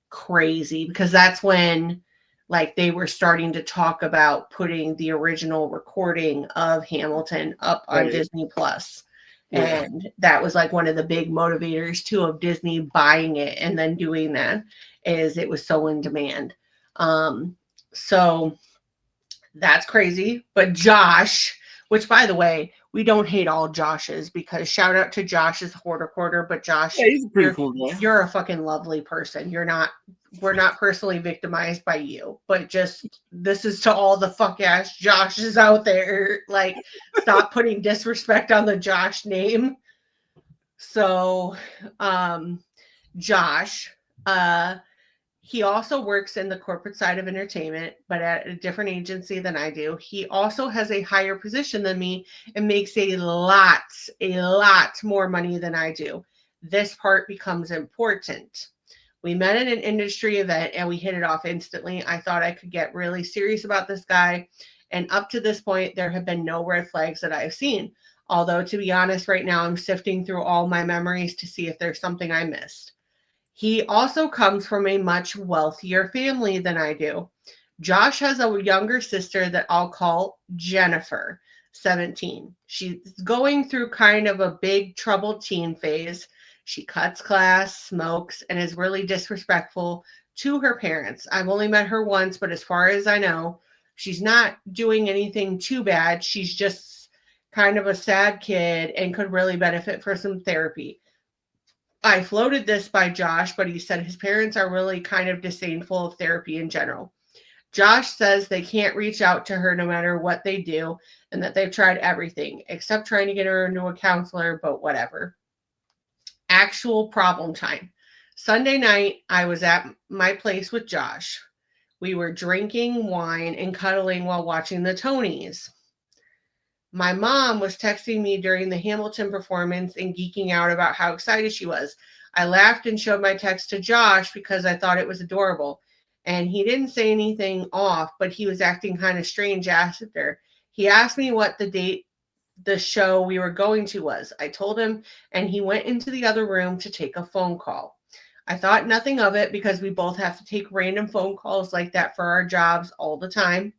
crazy because that's when like they were starting to talk about putting the original recording of Hamilton up on Disney Plus. Yeah. And that was like one of the big motivators too of Disney buying it and then doing that is it was so in demand. So that's crazy. But Josh, which by the way, we don't hate all Joshes because shout out to Josh's Horrorcraft, but Josh, he's a pretty cool guy. You're a fucking lovely person. We're not personally victimized by you, but just this is to all the fuck ass Joshes out there. Like, stop putting disrespect on the Josh name. So, Josh, he also works in the corporate side of entertainment, but at a different agency than I do. He also has a higher position than me and makes a lot more money than I do. This part becomes important. We met at an industry event and we hit it off instantly. I thought I could get really serious about this guy. And up to this point, there have been no red flags that I've seen. Although, to be honest, right now, I'm sifting through all my memories to see if there's something I missed. He also comes from a much wealthier family than I do. Josh has a younger sister that I'll call Jennifer, 17. She's going through kind of a big troubled teen phase. She cuts class, smokes, and is really disrespectful to her parents. I've only met her once, but as far as I know, she's not doing anything too bad. She's just kind of a sad kid and could really benefit from some therapy. I floated this by Josh, but he said his parents are really kind of disdainful of therapy in general. Josh says they can't reach out to her no matter what they do, and that they've tried everything except trying to get her into a counselor, but whatever. Actual problem time. Sunday night, I was at my place with Josh. We were drinking wine and cuddling while watching the Tonys. My mom was texting me during the Hamilton performance and geeking out about how excited she was. I laughed and showed my text to Josh because I thought it was adorable. And he didn't say anything off, but he was acting kind of strange after. He asked me what the date the show we were going to was. I told him, and he went into the other room to take a phone call. I thought nothing of it because we both have to take random phone calls like that for our jobs all the time.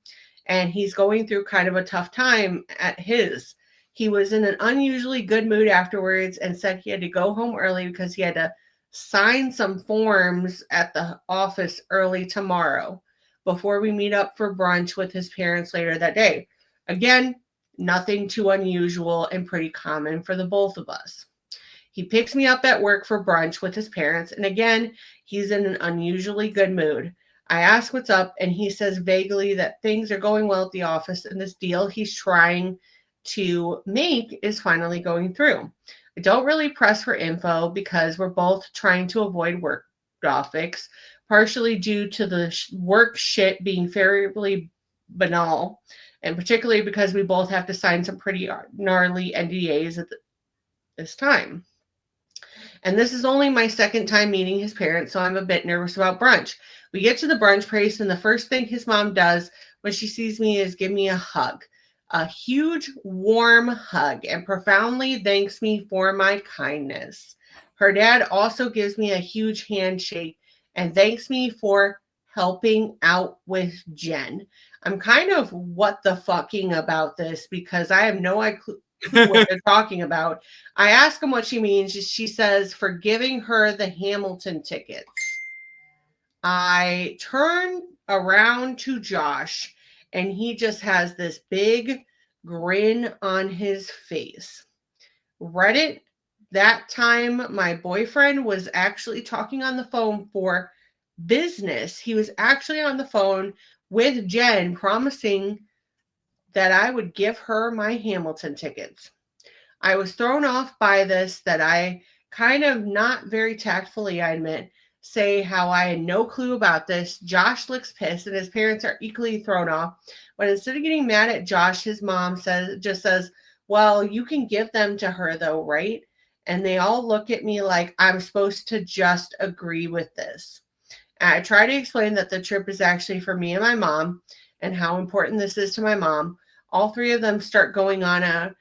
And he's going through kind of a tough time at his. He was in an unusually good mood afterwards and said he had to go home early because he had to sign some forms at the office early tomorrow before we meet up for brunch with his parents later that day. Again, nothing too unusual and pretty common for the both of us. He picks me up at work for brunch with his parents, and again, he's in an unusually good mood. I ask what's up, and he says vaguely that things are going well at the office, and this deal he's trying to make is finally going through. I don't really press for info because we're both trying to avoid work topics, partially due to the work shit being fairly banal, and particularly because we both have to sign some pretty gnarly NDAs at this time. And this is only my second time meeting his parents, so I'm a bit nervous about brunch. We get to the brunch place, and the first thing his mom does when she sees me is give me a hug. A huge, warm hug, and profoundly thanks me for my kindness. Her dad also gives me a huge handshake and thanks me for helping out with Jen. I'm kind of what the fucking about this because I have no idea what they're talking about. I ask him what she means. She says for giving her the Hamilton tickets. I turn around to Josh and he just has this big grin on his face. Reddit, that time my boyfriend was actually talking on the phone for business. He was actually on the phone with Jen promising that I would give her my Hamilton tickets. I was thrown off by this that I kind of not very tactfully, I admit, say how I had no clue about this. Josh looks pissed and his parents are equally thrown off. But instead of getting mad at Josh, his mom says, well, you can give them to her though, right? And they all look at me like I'm supposed to just agree with this. And I try to explain that the trip is actually for me and my mom and how important this is to my mom. All three of them start going on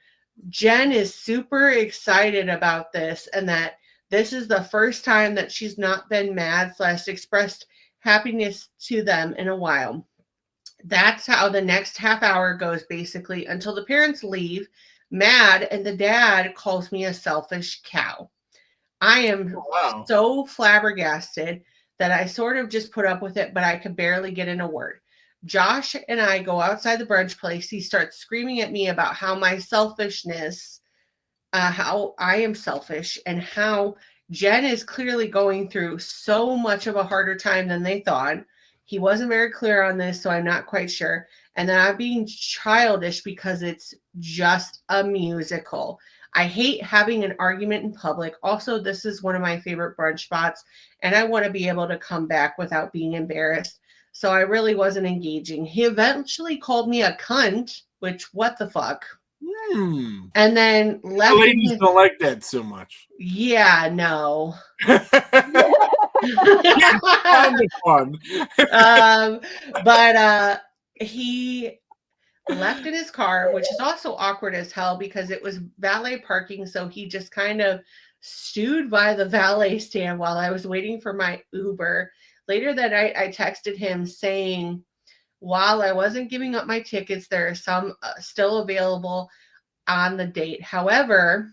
Jen is super excited about this and that this is the first time that she's not been mad / expressed happiness to them in a while. That's how the next half hour goes basically until the parents leave mad and the dad calls me a selfish cow. I am so flabbergasted that I sort of just put up with it, but I could barely get in a word. Josh and I go outside the brunch place. He starts screaming at me about how my selfishness, how I am selfish, and how Jen is clearly going through so much of a harder time than they thought. He wasn't very clear on this, so I'm not quite sure. And then I'm being childish because it's just a musical. I hate having an argument in public. Also, this is one of my favorite brunch spots, and I want to be able to come back without being embarrassed. So I really wasn't engaging. He eventually called me a cunt, which what the fuck? And then left. Ladies don't like that so much. Yeah, no. Kind of fun. But he left in his car, which is also awkward as hell because it was valet parking. So he just kind of stewed by the valet stand while I was waiting for my Uber. Later that night, I texted him saying, while I wasn't giving up my tickets, there are some still available on the date. However,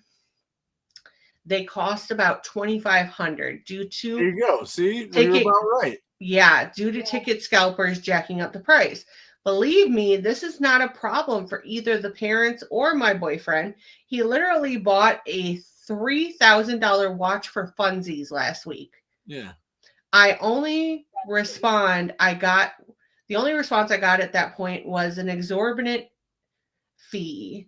they cost about $2,500 due to there you go. See, you're about right. Yeah, due to ticket scalpers jacking up the price. Believe me, this is not a problem for either the parents or my boyfriend. He literally bought a $3,000 watch for funsies last week. Yeah. The only response I got at that point was an exorbitant fee.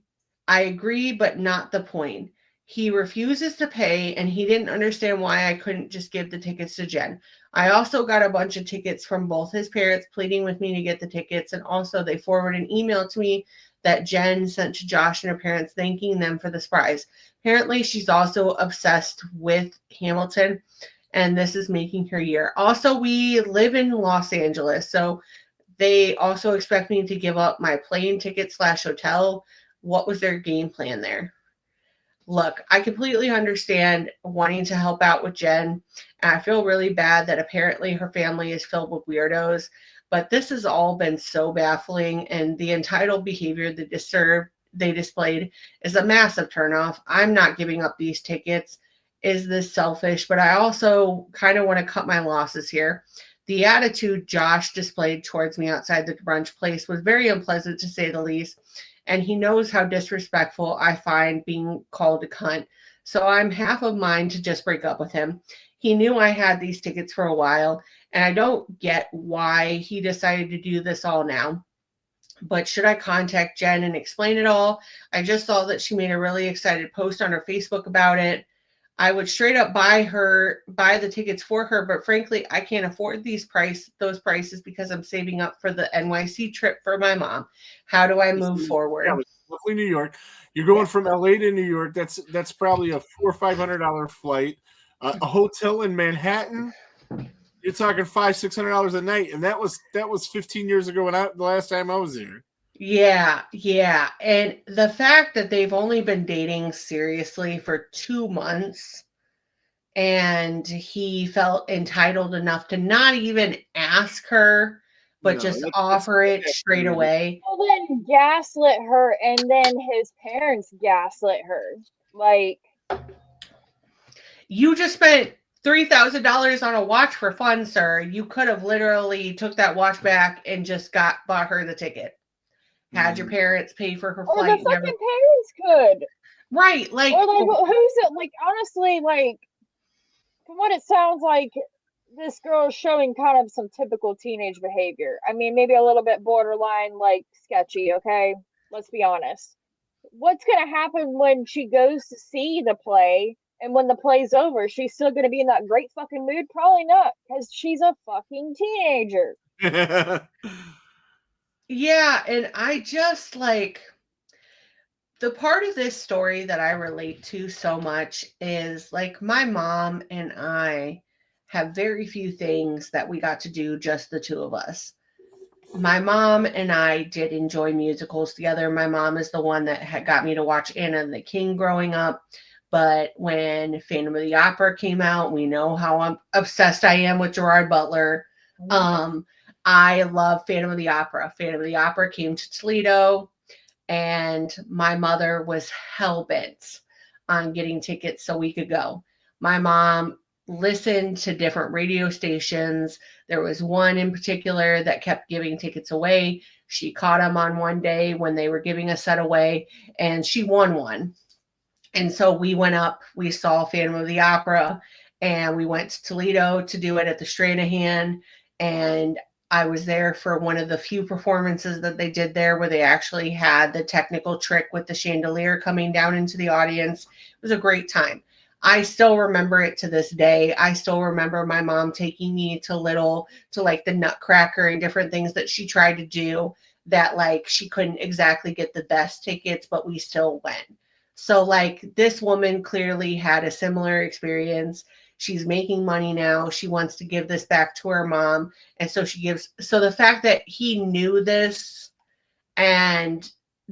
I agree, but not the point. He refuses to pay, and he didn't understand why I couldn't just give the tickets to Jen. I also got a bunch of tickets from both his parents pleading with me to get the tickets, and also they forwarded an email to me that Jen sent to Josh and her parents thanking them for the surprise. Apparently, she's also obsessed with Hamilton, and this is making her year. Also, we live in Los Angeles, so they also expect me to give up my plane ticket / hotel What was their game plan there? Look, I completely understand wanting to help out with Jen. And I feel really bad that apparently her family is filled with weirdos. But this has all been so baffling, and the entitled behavior they displayed is a massive turnoff. I'm not giving up these tickets. Is this selfish? But I also kind of want to cut my losses here. The attitude Josh displayed towards me outside the brunch place was very unpleasant, to say the least, and he knows how disrespectful I find being called a cunt. So I'm half of mine to just break up with him. He knew I had these tickets for a while, and I don't get why he decided to do this all now. But should I contact Jen and explain it all? I just saw that she made a really excited post on her Facebook about it. I would straight up buy the tickets for her, but frankly, I can't afford those prices because I'm saving up for the NYC trip for my mom. How do I move forward? Yeah, lovely New York. You're going from LA to New York. That's probably a $400 or $500 flight. A hotel in Manhattan, you're talking $500-$600 a night, and that was 15 years ago the last time I was there. Yeah. And the fact that they've only been dating seriously for 2 months, and he felt entitled enough to not even ask her, but just offer it straight away. Well, then gaslit her, and then his parents gaslit her. Like, you just spent $3,000 on a watch for fun, sir. You could have literally took that watch back and just bought her the ticket. Had your parents pay for her flight. Or the fucking parents could. Right, like, or like, who's it? Like, honestly, like, from what it sounds like, this girl is showing kind of some typical teenage behavior. I mean, maybe a little bit borderline, like, sketchy, okay? Let's be honest. What's going to happen when she goes to see the play, and when the play's over, she's still going to be in that great fucking mood? Probably not, because she's a fucking teenager. Yeah, and I just, like, the part of this story that I relate to so much is, like, my mom and I have very few things that we got to do, just the two of us. My mom and I did enjoy musicals together. My mom is the one that had got me to watch Anna and the King growing up. But when Phantom of the Opera came out, we know how obsessed I am with Gerard Butler. I love Phantom of the Opera. Phantom of the Opera came to Toledo, and my mother was hell-bent on getting tickets so we could go. My mom listened to different radio stations. There was one in particular that kept giving tickets away. She caught them on one day when they were giving a set away, and she won one. And so we went up, we saw Phantom of the Opera, and we went to Toledo to do it at the Stranahan. And I was there for one of the few performances that they did there where they actually had the technical trick with the chandelier coming down into the audience. It was a great time. I still remember it to this day. I still remember my mom taking me to like the Nutcracker and different things that she tried to do that, like, she couldn't exactly get the best tickets, but we still went. So, like, this woman clearly had a similar experience. She's making money now. She wants to give this back to her mom. And so so the fact that he knew this and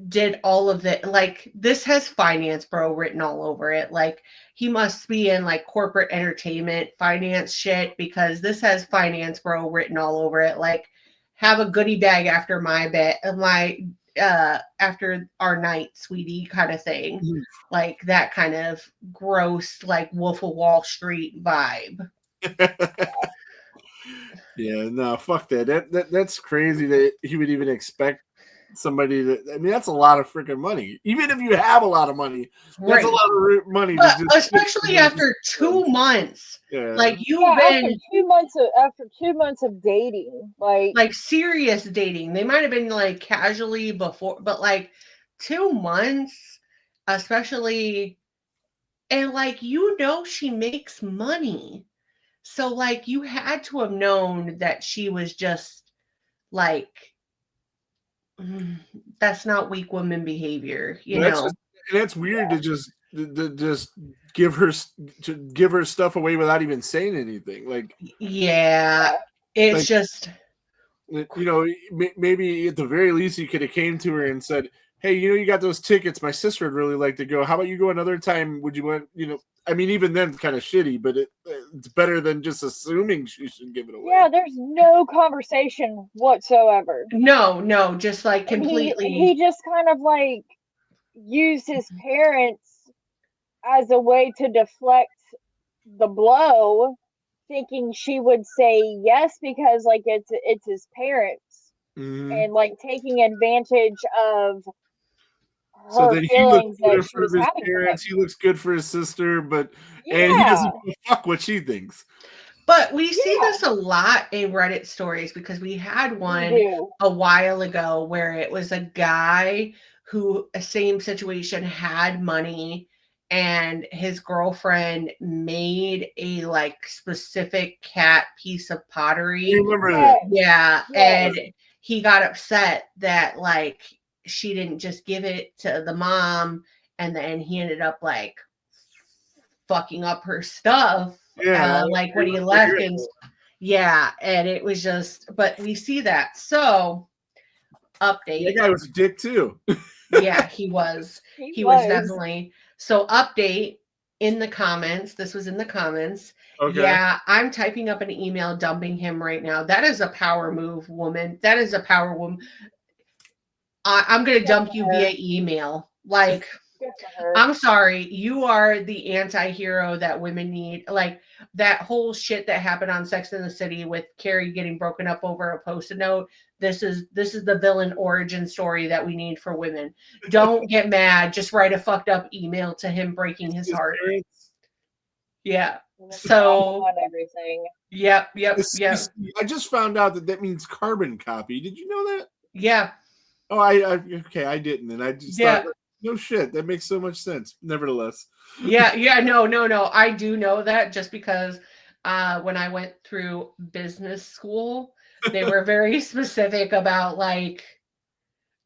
did all of it, like, this has finance bro written all over it. Like, he must be in, like, corporate entertainment finance shit, because this has finance bro written all over it. Like, have a goodie bag after after our night, sweetie, kind of thing. Like, that kind of gross, like, Wolf of Wall Street vibe. Yeah, no, fuck that. That's crazy that he would even expect somebody to. I mean, that's a lot of freaking money. Even if you have a lot of money, that's a lot of money. But especially after 2 months. Yeah. Like, after 2 months of dating, like serious dating. They might have been, like, casually before, but, like, 2 months, especially, and, like, she makes money. So, like, you had to have known that she was just, like, that's not weak woman behavior, That's weird to just give her stuff away without even saying anything. Like, yeah, it's like, just, maybe at the very least you could have came to her and said, hey, you got those tickets. My sister would really like to go. How about you go another time? Would you want, I mean, even then, kind of shitty, but it's better than just assuming she should give it away. Yeah, there's no conversation whatsoever. No, just like And completely. he just kind of like used his parents as a way to deflect the blow, thinking she would say yes because like it's his parents, and like taking advantage of So her then he looks feelings that good she for was his having for parents. him. He looks good for his sister, and he Yeah, doesn't give a fuck what she thinks. But we see Yeah. this a lot in Reddit stories because we had we one do. a while ago where it was a guy who, same situation, had money and his girlfriend made a like specific cat piece of pottery. You remember that? Yeah, Yes. and he got upset that like she didn't just give it to the mom, and then he ended up like fucking up her stuff. Yeah, like when he left, and yeah, and it was just, but we see that. So update. That guy was a dick too. Yeah, he was. He was definitely. So update in the comments. This was in the comments. Okay. Yeah, I'm typing up an email dumping him right now. That is a power move, woman. That is a power woman. I'm going to dump you via email. Like, Good for her. I'm sorry, you are the anti-hero that women need. Like that whole shit that happened on Sex and the City with Carrie getting broken up over a post-it note. This is the villain origin story that we need for women. Don't get mad. Just write a fucked up email to him breaking his heart. Yeah. So on everything. Yep. I just found out that means carbon copy. Did you know that? Yeah. Oh, I didn't, and I just Yeah. thought, no shit, that makes so much sense. Nevertheless. Yeah, no. I do know that just because when I went through business school, they were very specific about like,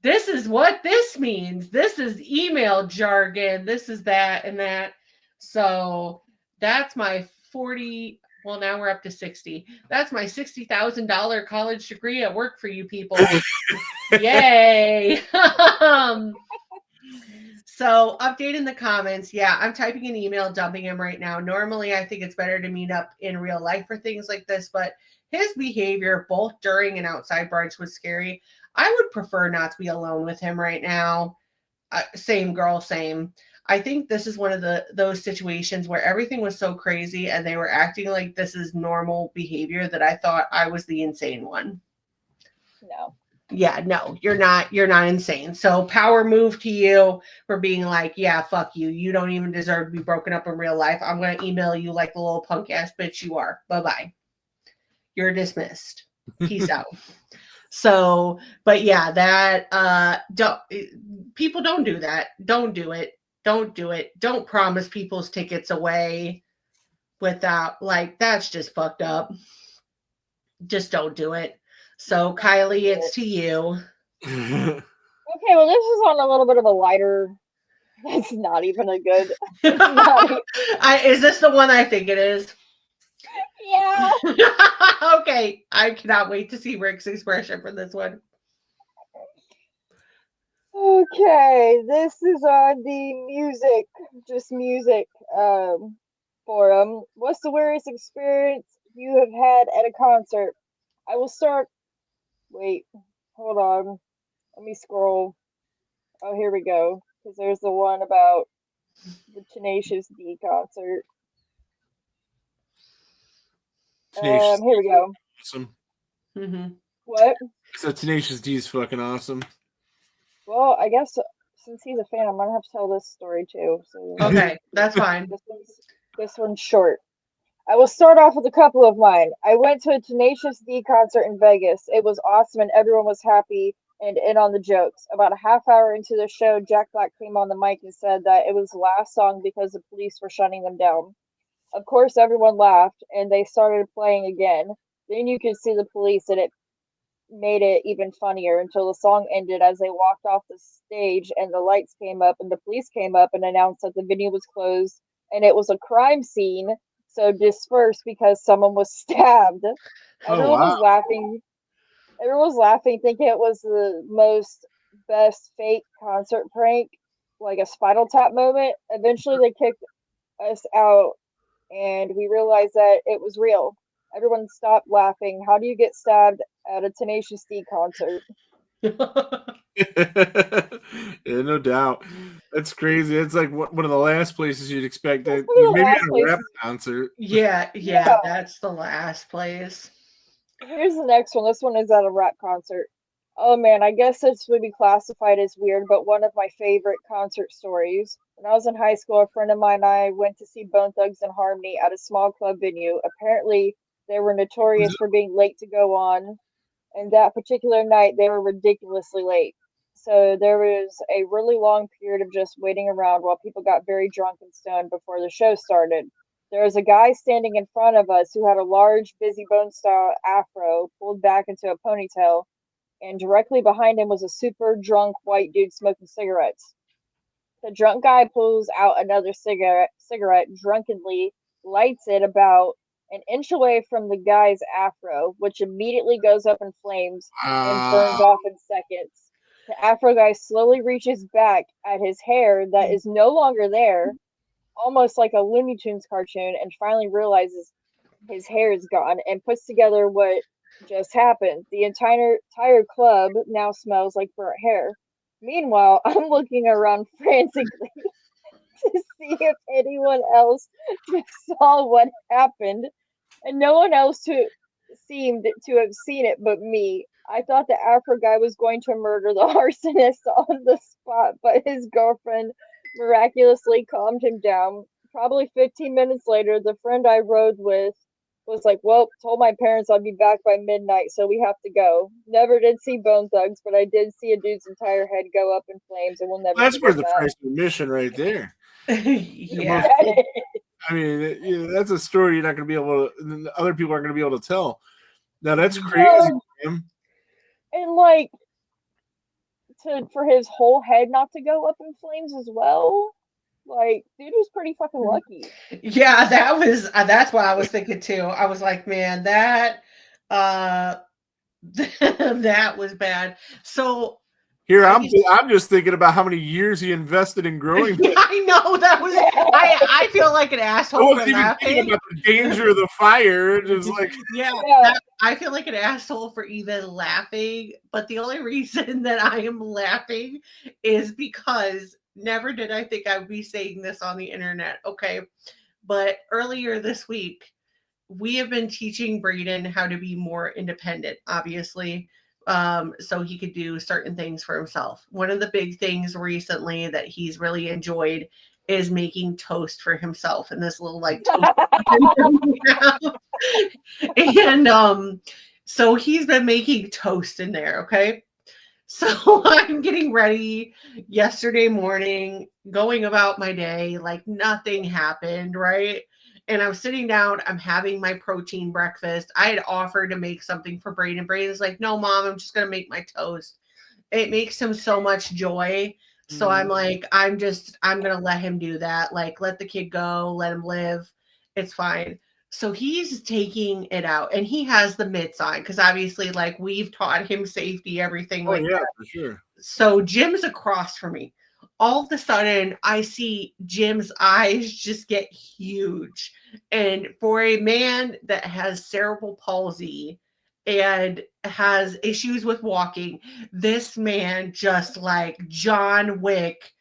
this is what this means. This is email jargon. This is that and that. So that's my 40. Well, now we're up to 60. That's my $60,000 college degree at work for you people. Yay. So update in the comments. Yeah, I'm typing an email dumping him right now. Normally, I think it's better to meet up in real life for things like this, but his behavior both during and outside brunch was scary. I would prefer not to be alone with him right now. Same girl, same. I think this is one of those situations where everything was so crazy and they were acting like this is normal behavior that I thought I was the insane one. No. Yeah, no, you're not insane. So power move to you for being like, yeah, fuck you. You don't even deserve to be broken up in real life. I'm going to email you like the little punk ass bitch you are. Bye-bye. You're dismissed. Peace out. So, but yeah, that people don't do that. Don't do it. Don't do it. Don't promise people's tickets away without, like, that's just fucked up. Just don't do it. So, Kylie, it's to you. Okay, well, this is on a little bit of a lighter. That's not even a good. Is this the one I think it is? Yeah. Okay, I cannot wait to see Rick's expression for this one. Okay, this is on the music forum. What's the weirdest experience you have had at a concert? I will start. Wait, hold on. Let me scroll. Oh, here we go. Because there's the one about the Tenacious D concert. Tenacious Here we go. awesome. Mm-hmm. What? So Tenacious D is fucking awesome. Well, I guess since he's a fan, I'm gonna have to tell this story too. So Okay, that's fine. This one's short. I will start off with a couple of mine. I went to a Tenacious D concert in Vegas. It was awesome and everyone was happy and in on the jokes. About a half hour into the show, Jack Black came on the mic and said that it was the last song because the police were shutting them down. Of course, everyone laughed and they started playing again. Then you could see the police and it made it even funnier until the song ended as they walked off the stage and the lights came up and the police came up and announced that the venue was closed and it was a crime scene. So dispersed because someone was stabbed. Everyone was laughing. Everyone was laughing, thinking it was the most best fake concert prank, like a Spinal Tap moment. Eventually, they kicked us out, and we realized that it was real. Everyone stopped laughing. How do you get stabbed at a Tenacious D concert? Yeah, no doubt. That's crazy. It's like one of the last places you'd expect That's that. one of the Maybe last at a rap places. concert. Yeah, that's the last place. Here's the next one. This one is at a rap concert. Oh man, I guess this would be classified as weird, but one of my favorite concert stories. When I was in high school, a friend of mine and I went to see Bone Thugs and Harmony at a small club venue. Apparently, they were notorious for being late to go on, and that particular night they were ridiculously late. So there was a really long period of just waiting around while people got very drunk and stoned before the show started. There was a guy standing in front of us who had a large, busy bone style afro pulled back into a ponytail, and directly behind him was a super drunk white dude smoking cigarettes. The drunk guy pulls out another cigarette drunkenly, lights it about an inch away from the guy's afro, which immediately goes up in flames and burns off in seconds. The afro guy slowly reaches back at his hair that is no longer there, almost like a Looney Tunes cartoon, and finally realizes his hair is gone and puts together what just happened. The entire club now smells like burnt hair. Meanwhile, I'm looking around frantically to see if anyone else saw what happened, and no one else seemed to have seen it but me. I thought the Afro guy was going to murder the arsonist on the spot, but his girlfriend miraculously calmed him down. Probably 15 minutes later, the friend I rode with was like, well, told my parents I'd be back by midnight, so we have to go. Never did see Bone Thugs, but I did see a dude's entire head go up in flames, and we'll never That's forget worth the that. price of admission right there. Yeah. I mean, that's a story you're not going to be able to. Other people aren't going to be able to tell. Now that's crazy, man. And like for his whole head not to go up in flames as well. Like, dude was pretty fucking lucky. Yeah, that's what I was thinking too. I was like, man, that uh that was bad. So Here, I I'm just thinking about how many years he invested in growing. I know that was I feel like an I asshole for wasn't even thinking laughing. about the danger of the fire. Just like Yeah, I feel like an asshole for even laughing, but the only reason that I am laughing is because never did I think I would be saying this on the internet. Okay. But earlier this week, we have been teaching Braden how to be more independent, obviously, so he could do certain things for himself. One of the big things recently that he's really enjoyed is making toast for himself in this little like toast. And so he's been making toast in there, okay? So I'm getting ready yesterday morning, going about my day like nothing happened, right? And I'm sitting down, I'm having my protein breakfast. I had offered to make something for Braden. Braden's like, no, mom, I'm just going to make my toast. It makes him so much joy. So I'm like, I'm going to let him do that. Like, let the kid go, let him live. It's fine. So he's taking it out and he has the mitts on because obviously, like, we've taught him safety, everything like that. for sure. So Jim's across from me. All of a sudden, I see Jim's eyes just get huge. And for a man that has cerebral palsy and has issues with walking, this man just like John Wick,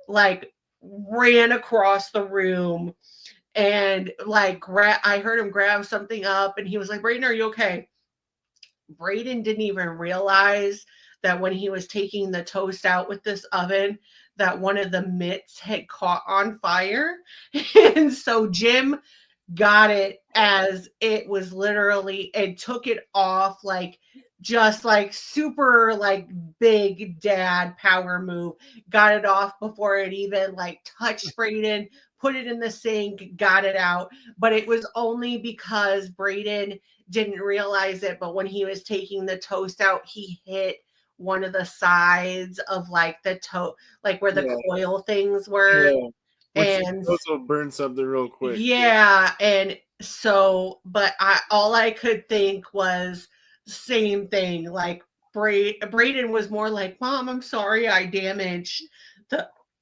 like ran across the room and like I heard him grab something up and he was like, Braden, are you okay? Braden didn't even realize that when he was taking the toast out with this oven, that one of the mitts had caught on fire. And so Jim got it as it was literally and took it off like just like super like big dad power move, got it off before it even like touched Braden, put it in the sink, got it out. But it was only because Braden didn't realize it, but when he was taking the toast out, he hit one of the sides of like the like where the coil things were. Yeah. And also burn something real quick. yeah, and so, but all I could think was same thing. Like Braden was more like, Mom, I'm sorry I damaged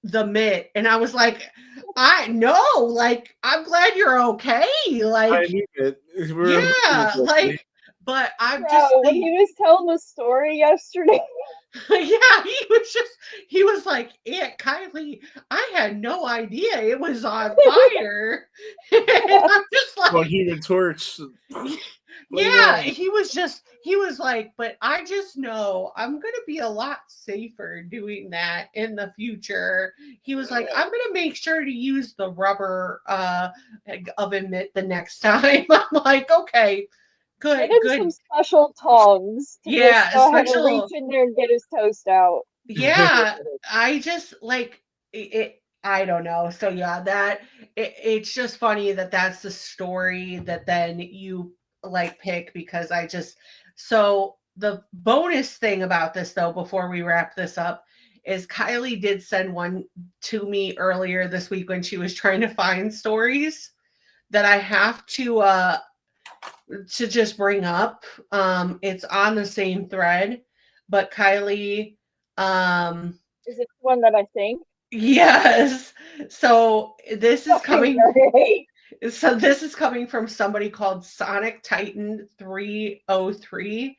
the mitt. And I was like, I know, like, I'm glad you're okay. I Like, knew it. yeah, like, but I'm just Bro, when he was telling the story yesterday, yeah, he was like, Aunt Kylie, I had no idea it was on fire. And I'm just well, like, Human Torch. yeah, he was like, but I just know I'm gonna be a lot safer doing that in the future. He was like, I'm gonna make sure to use the rubber oven mitt the next time. I'm like, okay, get good, him some good. special tongs to Yeah, just go ahead and special. reach in there and get his toast out. Yeah, I just like it. I don't know. So yeah, it's just funny that that's the story that then you like pick because I just so the bonus thing about this though before we wrap this up is Kylie did send one to me earlier this week when she was trying to find stories that I have to just bring up. It's on the same thread, but Kylie Is it the one that I think? yes. So this is Okay, coming great. so this is coming from somebody called Sonic Titan 303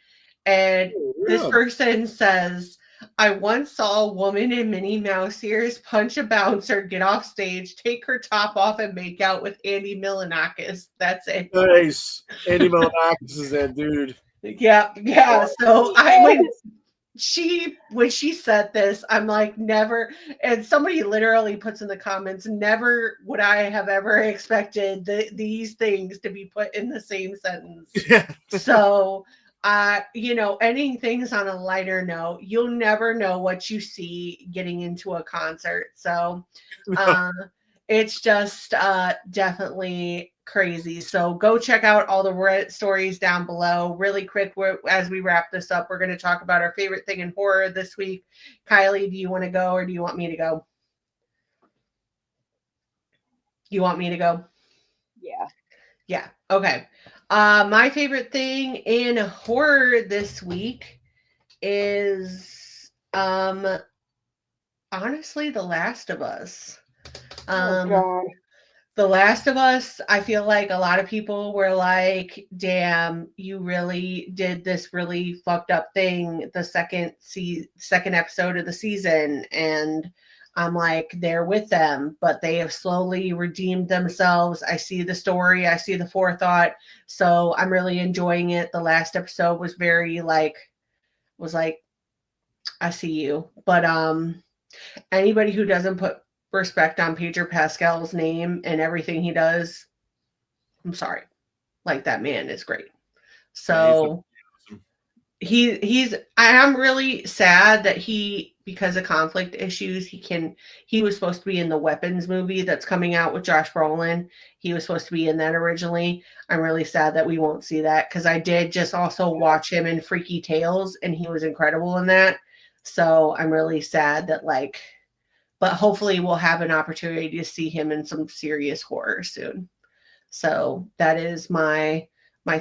and this Yeah. person says I once saw a woman in Minnie Mouse ears punch a bouncer, get off stage, take her top off, and make out with Andy Milonakis. That's it. Nice. Andy Milonakis is that dude. Yeah, yeah. So Yes. when she said this, I'm like, never. And somebody literally puts in the comments, never would I have ever expected these things to be put in the same sentence. Yeah. So, ending things on a lighter note, you'll never know what you see getting into a concert. So, it's just definitely crazy. So go check out all the stories down below. Really quick, as we wrap this up, we're going to talk about our favorite thing in horror this week. Kylie, do you want to go or do you want me to go? You want me to go? Yeah. Yeah. Okay. My favorite thing in horror this week is honestly The Last of Us. Oh God. The Last of Us, I feel like a lot of people were like, damn, you really did this really fucked up thing the second episode of the season. And I'm like, they're with them, but they have slowly redeemed themselves. I see the story, I see the forethought. So I'm really enjoying it. The last episode was very was like, I see you. But anybody who doesn't put respect on Pedro Pascal's name and everything he does, I'm sorry. Like that man is great. So he's I am really sad that because of conflict issues, he was supposed to be in the Weapons movie that's coming out with Josh Brolin. He was supposed to be in that originally. I'm really sad that we won't see that because I did just also watch him in Freaky Tales and he was incredible in that. So I'm really sad that but hopefully we'll have an opportunity to see him in some serious horror soon. So that is my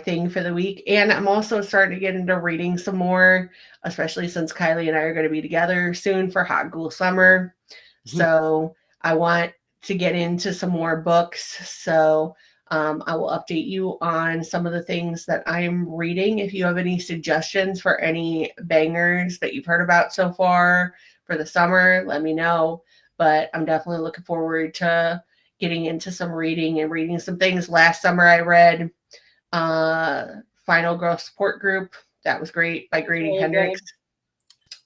thing for the week. And I'm also starting to get into reading some more, especially since Kylie and I are going to be together soon for Hot Ghoul Summer. So I want to get into some more books. So I will update you on some of the things that I'm reading. If you have any suggestions for any bangers that you've heard about so far for the summer, let me know. But I'm definitely looking forward to getting into some reading and reading some things. Last summer I read Final Girl Support Group. That was great by Grady Really Hendrix.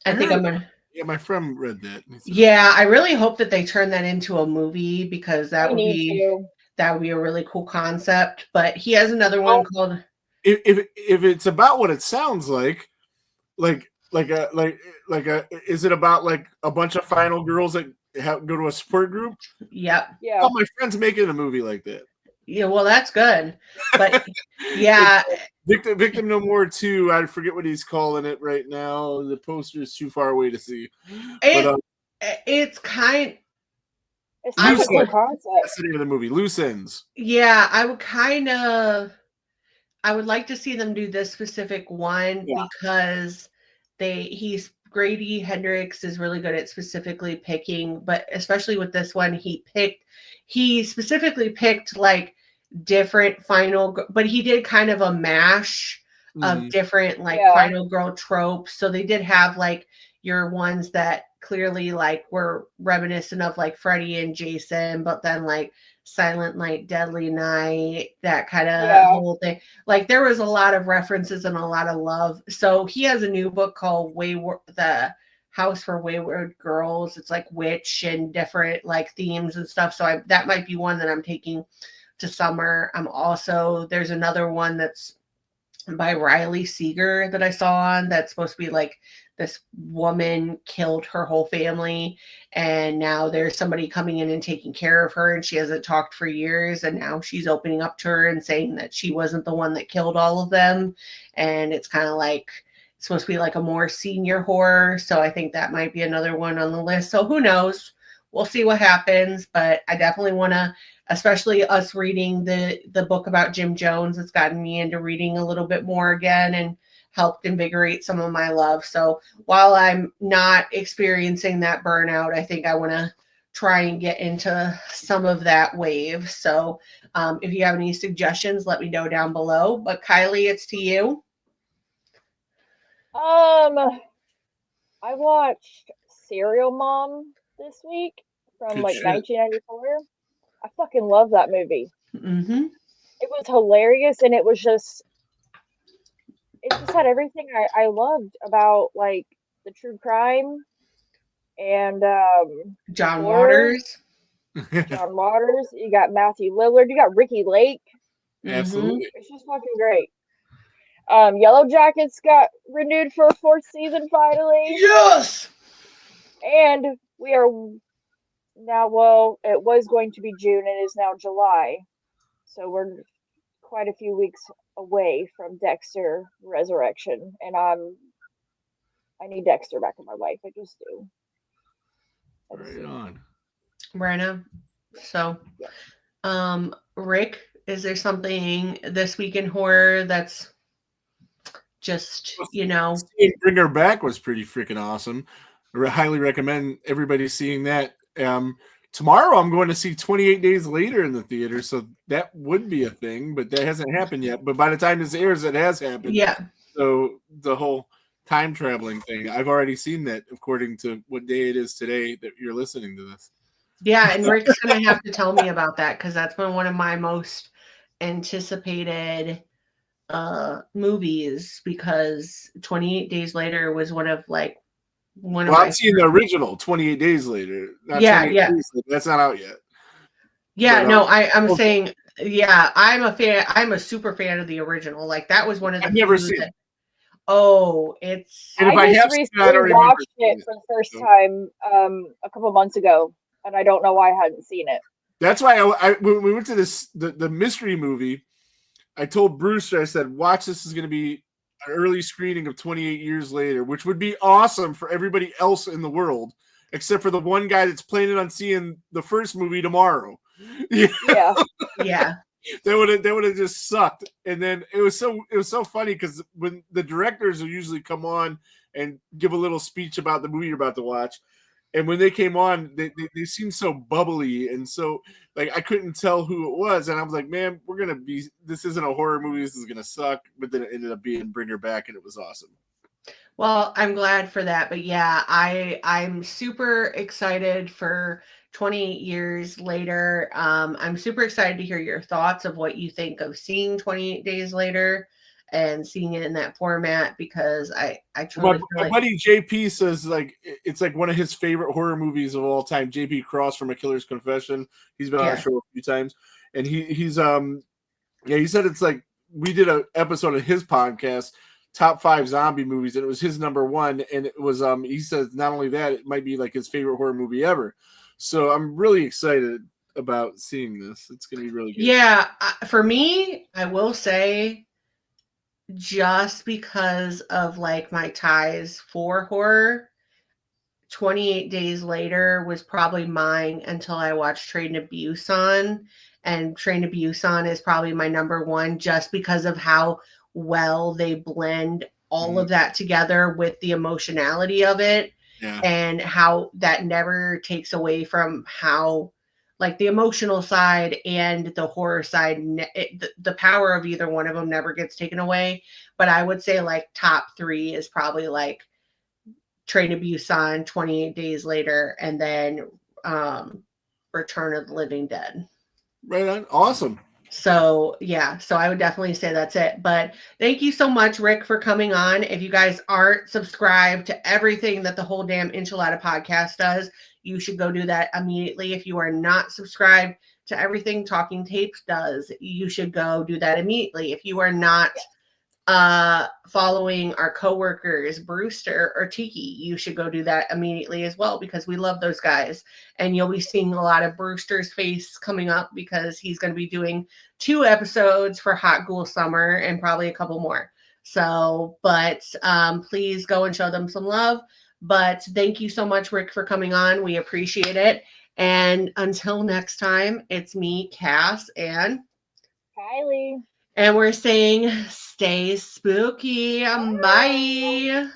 good. I think I'm gonna. Yeah, my friend read that. Yeah, I really hope that they turn that into a movie because that I would need be to. that would be a really cool concept. But he has another one called. If it's about what it sounds like is it about like a bunch of final girls that go to a support group? Yep. Yeah. Oh, my friend's making a movie like that. Yeah, well, that's good. But yeah, Victim No More 2. I forget what he's calling it right now. The poster is too far away to see. It's kind. It's such a cool concept. That's the name of the movie. Loose Ends. Yeah, I would like to see them do this specific one because Grady Hendrix is really good at specifically picking, but especially with this one, he specifically picked like different but he did kind of a mash of different like final girl tropes. So they did have like your ones that clearly like were reminiscent of like Freddy and Jason, but then like Silent Night, Deadly Night, that kind of whole thing. Like there was a lot of references and a lot of love. So he has a new book called The House for Wayward Girls. It's like witch and different like themes and stuff. So that might be one that I'm taking to summer. There's another one that's by Riley Seeger that I saw on that's supposed to be like this woman killed her whole family and now there's somebody coming in and taking care of her and she hasn't talked for years and now she's opening up to her and saying that she wasn't the one that killed all of them. And it's kind of like it's supposed to be like a more senior horror. So I think that might be another one on the list. So who knows? We'll see what happens, but I definitely want to, especially us reading the book about Jim Jones. It's gotten me into reading a little bit more again and helped invigorate some of my love. So while I'm not experiencing that burnout, I think I want to try and get into some of that wave. So if you have any suggestions, let me know down below. But Kylee, it's to you. I watched Serial Mom this week from Good like shit. 1994. I fucking love that movie. Mm-hmm. It was hilarious, and it just had everything I loved about like the true crime and John horror. Waters. John Waters. You got Matthew Lillard. You got Ricky Lake. Absolutely. It's just fucking great. Yellow Jackets got renewed for a 4th season finally. Yes. And we are now, well, it was going to be June and it is now July. So we're quite a few weeks away from Dexter Resurrection. And I need Dexter back in my life. I just do. Right on. Brenna. So, Rick, is there something this week in horror that's just, Seeing Bring Her Back was pretty freaking awesome. I highly recommend everybody seeing that. Tomorrow I'm going to see 28 Days Later in the theater, so that would be a thing, but that hasn't happened yet. But by the time this airs, it has happened. Yeah. So the whole time traveling thing, I've already seen that according to what day it is today that you're listening to this. Yeah, and Rick's going to have to tell me about that because that's been one of my most anticipated movies because 28 Days Later was one of my I'm seeing the original 28 Days Later. Not yeah. Days Later. That's not out yet. Yeah, but, no, I'm saying, yeah, I'm a fan. I'm a super fan of the original. Like that was one of the. I've never seen it. Oh, it's. And I just recently watched it for the first time a couple months ago, and I don't know why I hadn't seen it. That's why when we went to the mystery movie, I told Bruce, I said, watch, this is going to be an early screening of 28 Years Later, which would be awesome for everybody else in the world, except for the one guy that's planning on seeing the first movie tomorrow. Yeah. Yeah. That would have just sucked. And then it was so funny because when the directors will usually come on and give a little speech about the movie you're about to watch, and when they came on, they seemed so bubbly and so like I couldn't tell who it was, and I was like, man, this isn't a horror movie, this is gonna suck. But then it ended up being Bring Her Back, and it was awesome. Well, I'm glad for that, but yeah, I'm super excited for 28 Years Later. I'm super excited to hear your thoughts of what you think of seeing 28 Days Later and seeing it in that format because I truly feel my buddy JP says like it's like one of his favorite horror movies of all time. JP Cross from A Killer's Confession. He's been on the show a few times, and he said it's like we did an episode of his podcast, Top 5 Zombie Movies, and it was his number one, and it was he says not only that, it might be like his favorite horror movie ever. So I'm really excited about seeing this. It's gonna be really good. Yeah, for me, I will say, just because of like my ties for horror, 28 Days Later was probably mine until I watched Train to Busan, and Train to Busan is probably my number one just because of how well they blend all of that together with the emotionality of it. Yeah. And how that never takes away from how, like, the emotional side and the horror side, the power of either one of them never gets taken away. But I would say, like, top 3 is probably like Train to Busan, 28 Days Later, and then Return of the Living Dead. Right on. Awesome. So yeah, so I would definitely say that's it. But thank you so much, Rick, for coming on. If you guys aren't subscribed to everything that the Whole Dam Enchilada podcast does, you should go do that immediately. If you are not subscribed to everything Talking Tapes does, you should go do that immediately. If you are not following our coworkers, Brewster or Tiki, you should go do that immediately as well, because we love those guys. And you'll be seeing a lot of Brewster's face coming up because he's going to be doing 2 episodes for Hot Ghoul Summer and probably a couple more. So, but please go and show them some love. But thank you so much, Rick, for coming on. We appreciate it. And until next time, it's me, Cass, and Kylee. And we're saying stay spooky. Bye.